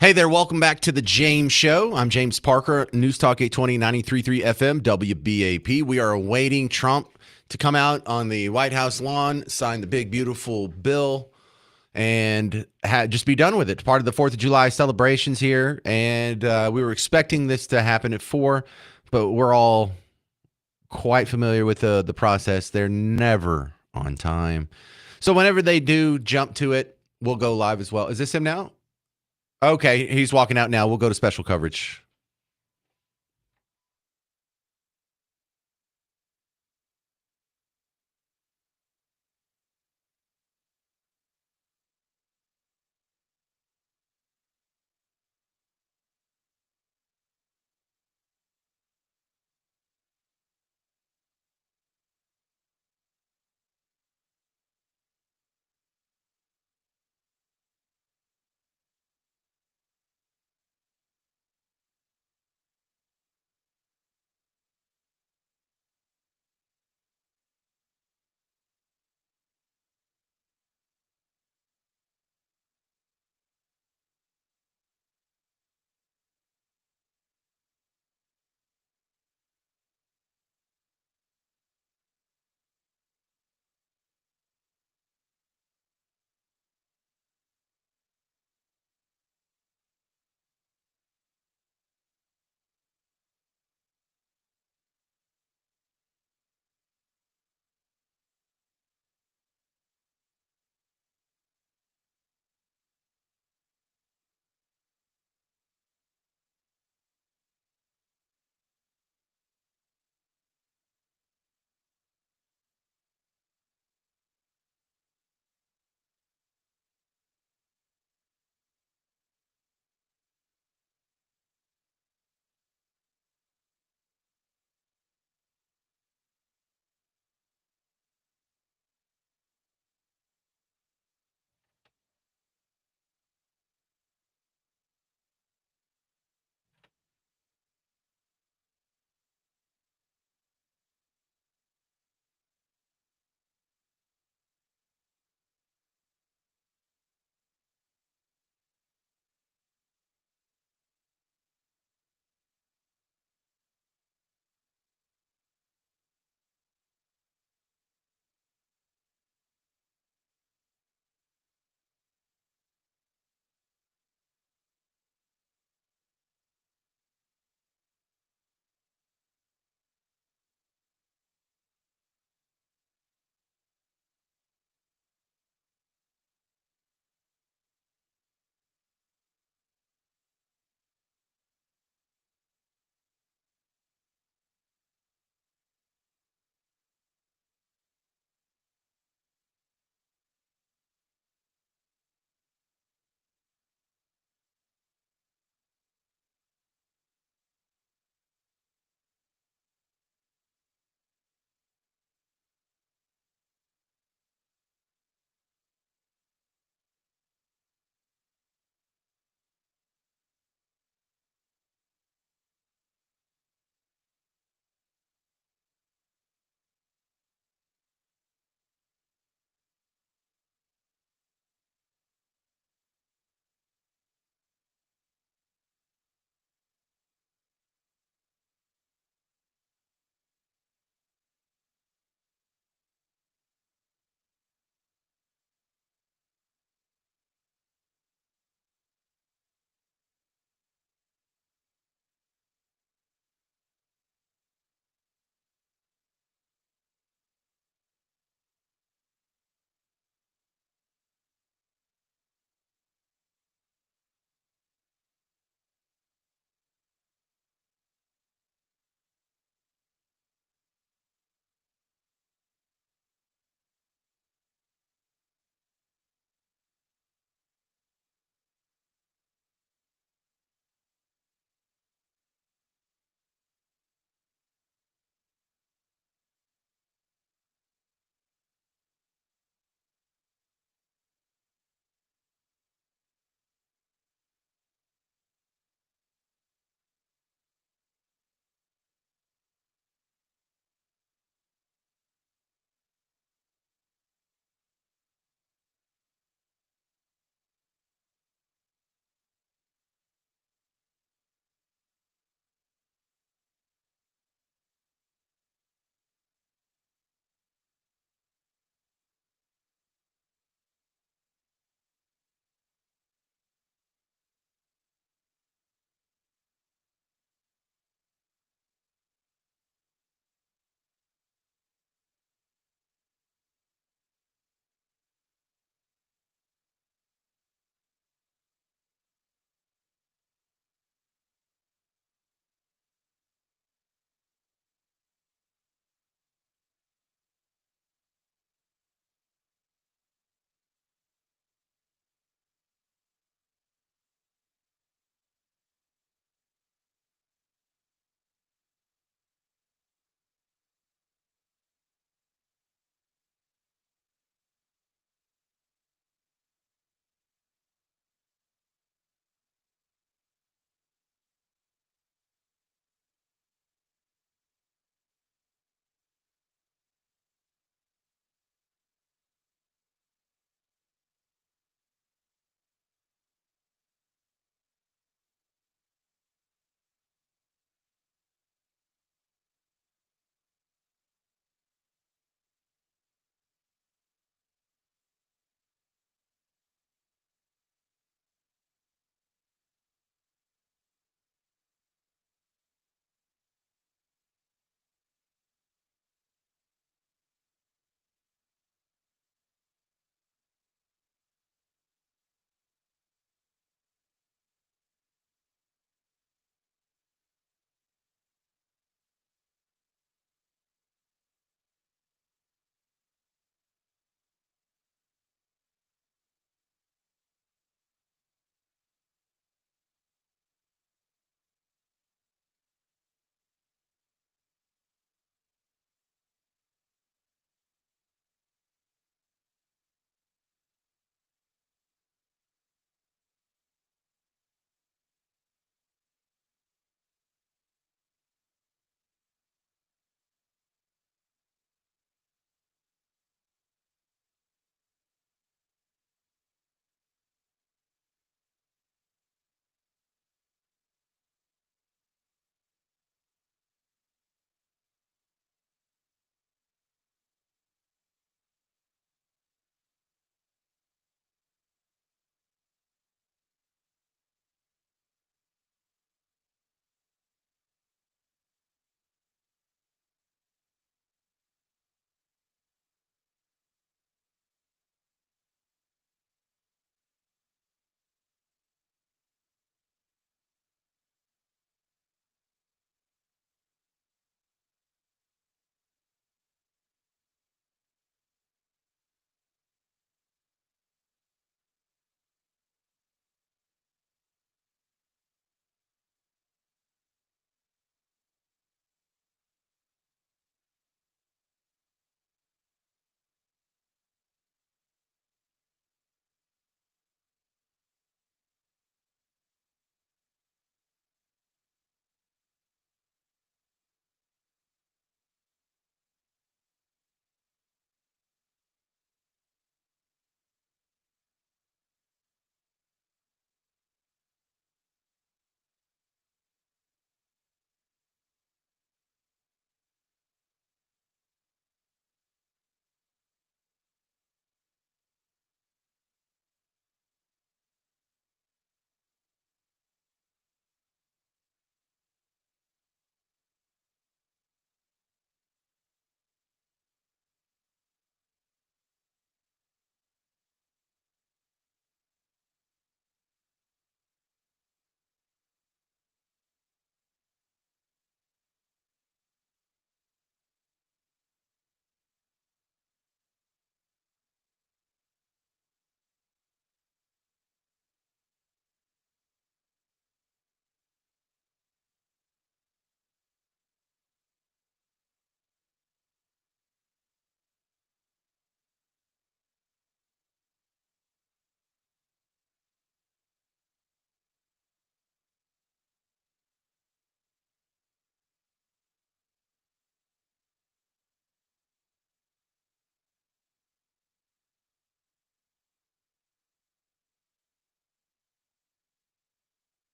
Hey there, welcome back to the James Show. I'm James Parker, News Talk 820, 93.3 FM, WBAP. We are awaiting Trump to come out on the White House lawn, sign the big, beautiful bill, and just be done with it. Part of the 4th of July celebrations here, and we were expecting this to happen at 4, but we're all quite familiar with the process. They're never on time. So whenever they do jump to it, we'll go live as well. Is this him now? Okay, he's walking out now. We'll go to special coverage.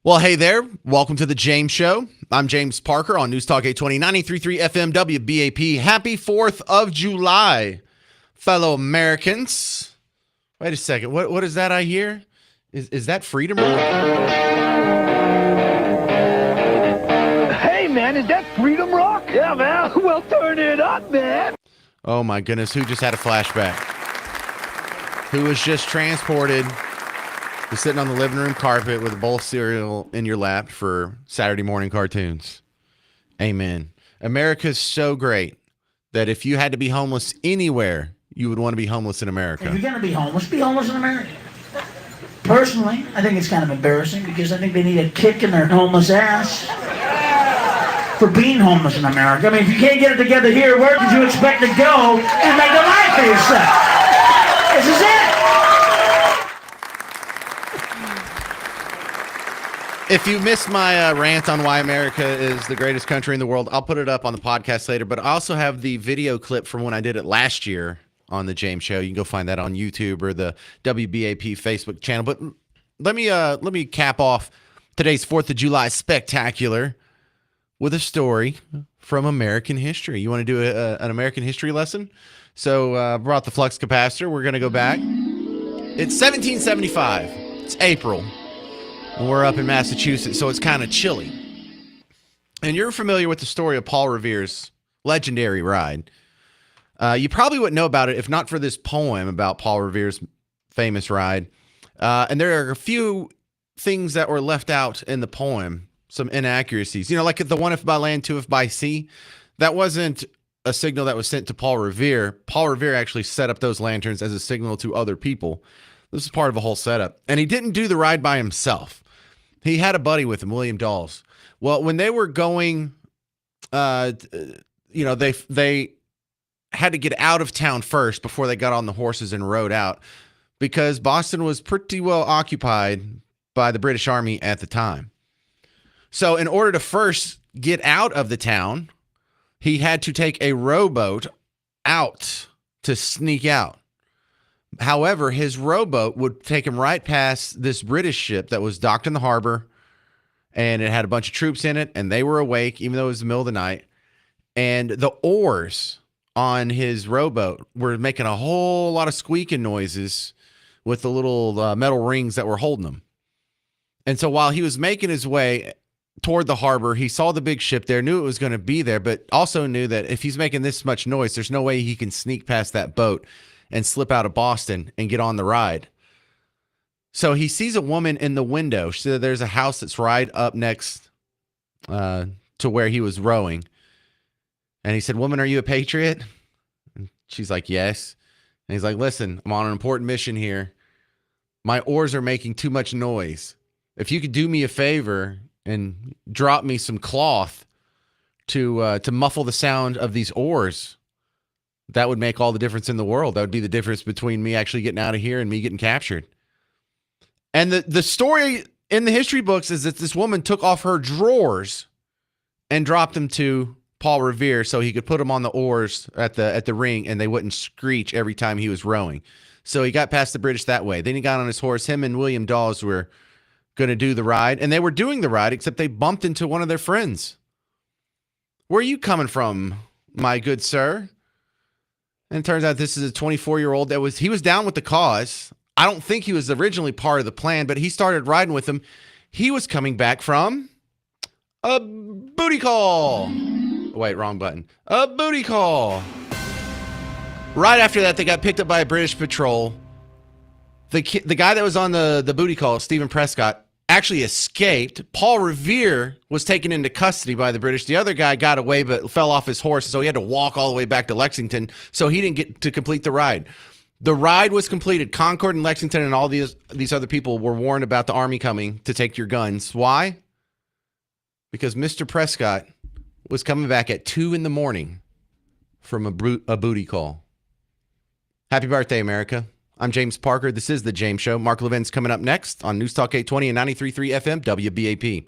Well, hey there. Welcome to the James Show. I'm James Parker on News Talk 820, 93.3 FM WBAP. Happy 4th of July, fellow Americans. Wait a second. What is that I hear? Is that Freedom Rock? Hey, man, is that Freedom Rock? Yeah, man. Well, turn it up, man. Oh, my goodness. Who just had a flashback? Who was just transported to sitting on the living room carpet with a bowl of cereal in your lap for Saturday morning cartoons? Amen. America's so great that if you had to be homeless anywhere, you would want to be homeless in America. If you're going to be homeless in America. Personally, I think it's kind of embarrassing because I think they need a kick in their homeless ass for being homeless in America. I mean, if you can't get it together here, where did you expect to go and make a life for yourself? This is it. If you missed my rant on why America is the greatest country in the world, I'll put it up on the podcast later. But I also have the video clip from when I did it last year on the James Show. You can go find that on YouTube or the WBAP Facebook channel. But let me cap off today's 4th of July spectacular with a story from American history. You want to do an American history lesson? So brought the flux capacitor. We're going to go back. It's 1775. It's April. And we're up in Massachusetts, so it's kind of chilly. And you're familiar with the story of Paul Revere's legendary ride. You probably wouldn't know about it if not for this poem about Paul Revere's famous ride. And there are a few things that were left out in the poem, some inaccuracies. You know, like the one if by land, two if by sea. That wasn't a signal that was sent to Paul Revere. Paul Revere actually set up those lanterns as a signal to other people. This is part of a whole setup. And he didn't do the ride by himself. He had a buddy with him, William Dawes. Well, when they were going, they had to get out of town first before they got on the horses and rode out because Boston was pretty well occupied by the British Army at the time. So in order to first get out of the town, he had to take a rowboat out to sneak out. However, his rowboat would take him right past this British ship that was docked in the harbor, and it had a bunch of troops in it, and they were awake, even though it was the middle of the night. And the oars on his rowboat were making a whole lot of squeaking noises with the little metal rings that were holding them. And so while he was making his way toward the harbor, he saw the big ship there, knew it was going to be there, but also knew that if he's making this much noise, there's no way he can sneak past that boat and slip out of Boston and get on the ride. So he sees a woman in the window. So there's a house that's right up next to where he was rowing. And he said, "Woman, are you a patriot?" And she's like, "Yes." And he's like, "Listen, I'm on an important mission here. My oars are making too much noise. If you could do me a favor and drop me some cloth to muffle the sound of these oars, that would make all the difference in the world. That would be the difference between me actually getting out of here and me getting captured." And the story in the history books is that this woman took off her drawers and dropped them to Paul Revere so he could put them on the oars at the ring and they wouldn't screech every time he was rowing. So he got past the British that way. Then he got on his horse. Him and William Dawes were going to do the ride, and they were doing the ride, except they bumped into one of their friends. "Where are you coming from, my good sir?" And it turns out this is a 24-year-old he was down with the cause. I don't think he was originally part of the plan, but he started riding with them. He was coming back from a booty call. Wait, wrong button. A booty call. Right after that, they got picked up by a British patrol. The guy that was on the booty call, Stephen Prescott, actually escaped. Paul Revere was taken into custody by the British. The other guy got away but fell off his horse, so he had to walk all the way back to Lexington, so he didn't get to complete the ride. The ride was completed. Concord and Lexington and all these other people were warned about the army coming to take your guns. Why? Because Mr. Prescott was coming back at 2 a.m. from a booty call. Happy birthday, America. I'm James Parker. This is The James Show. Mark Levin's coming up next on News Talk 820 and 93.3 FM WBAP.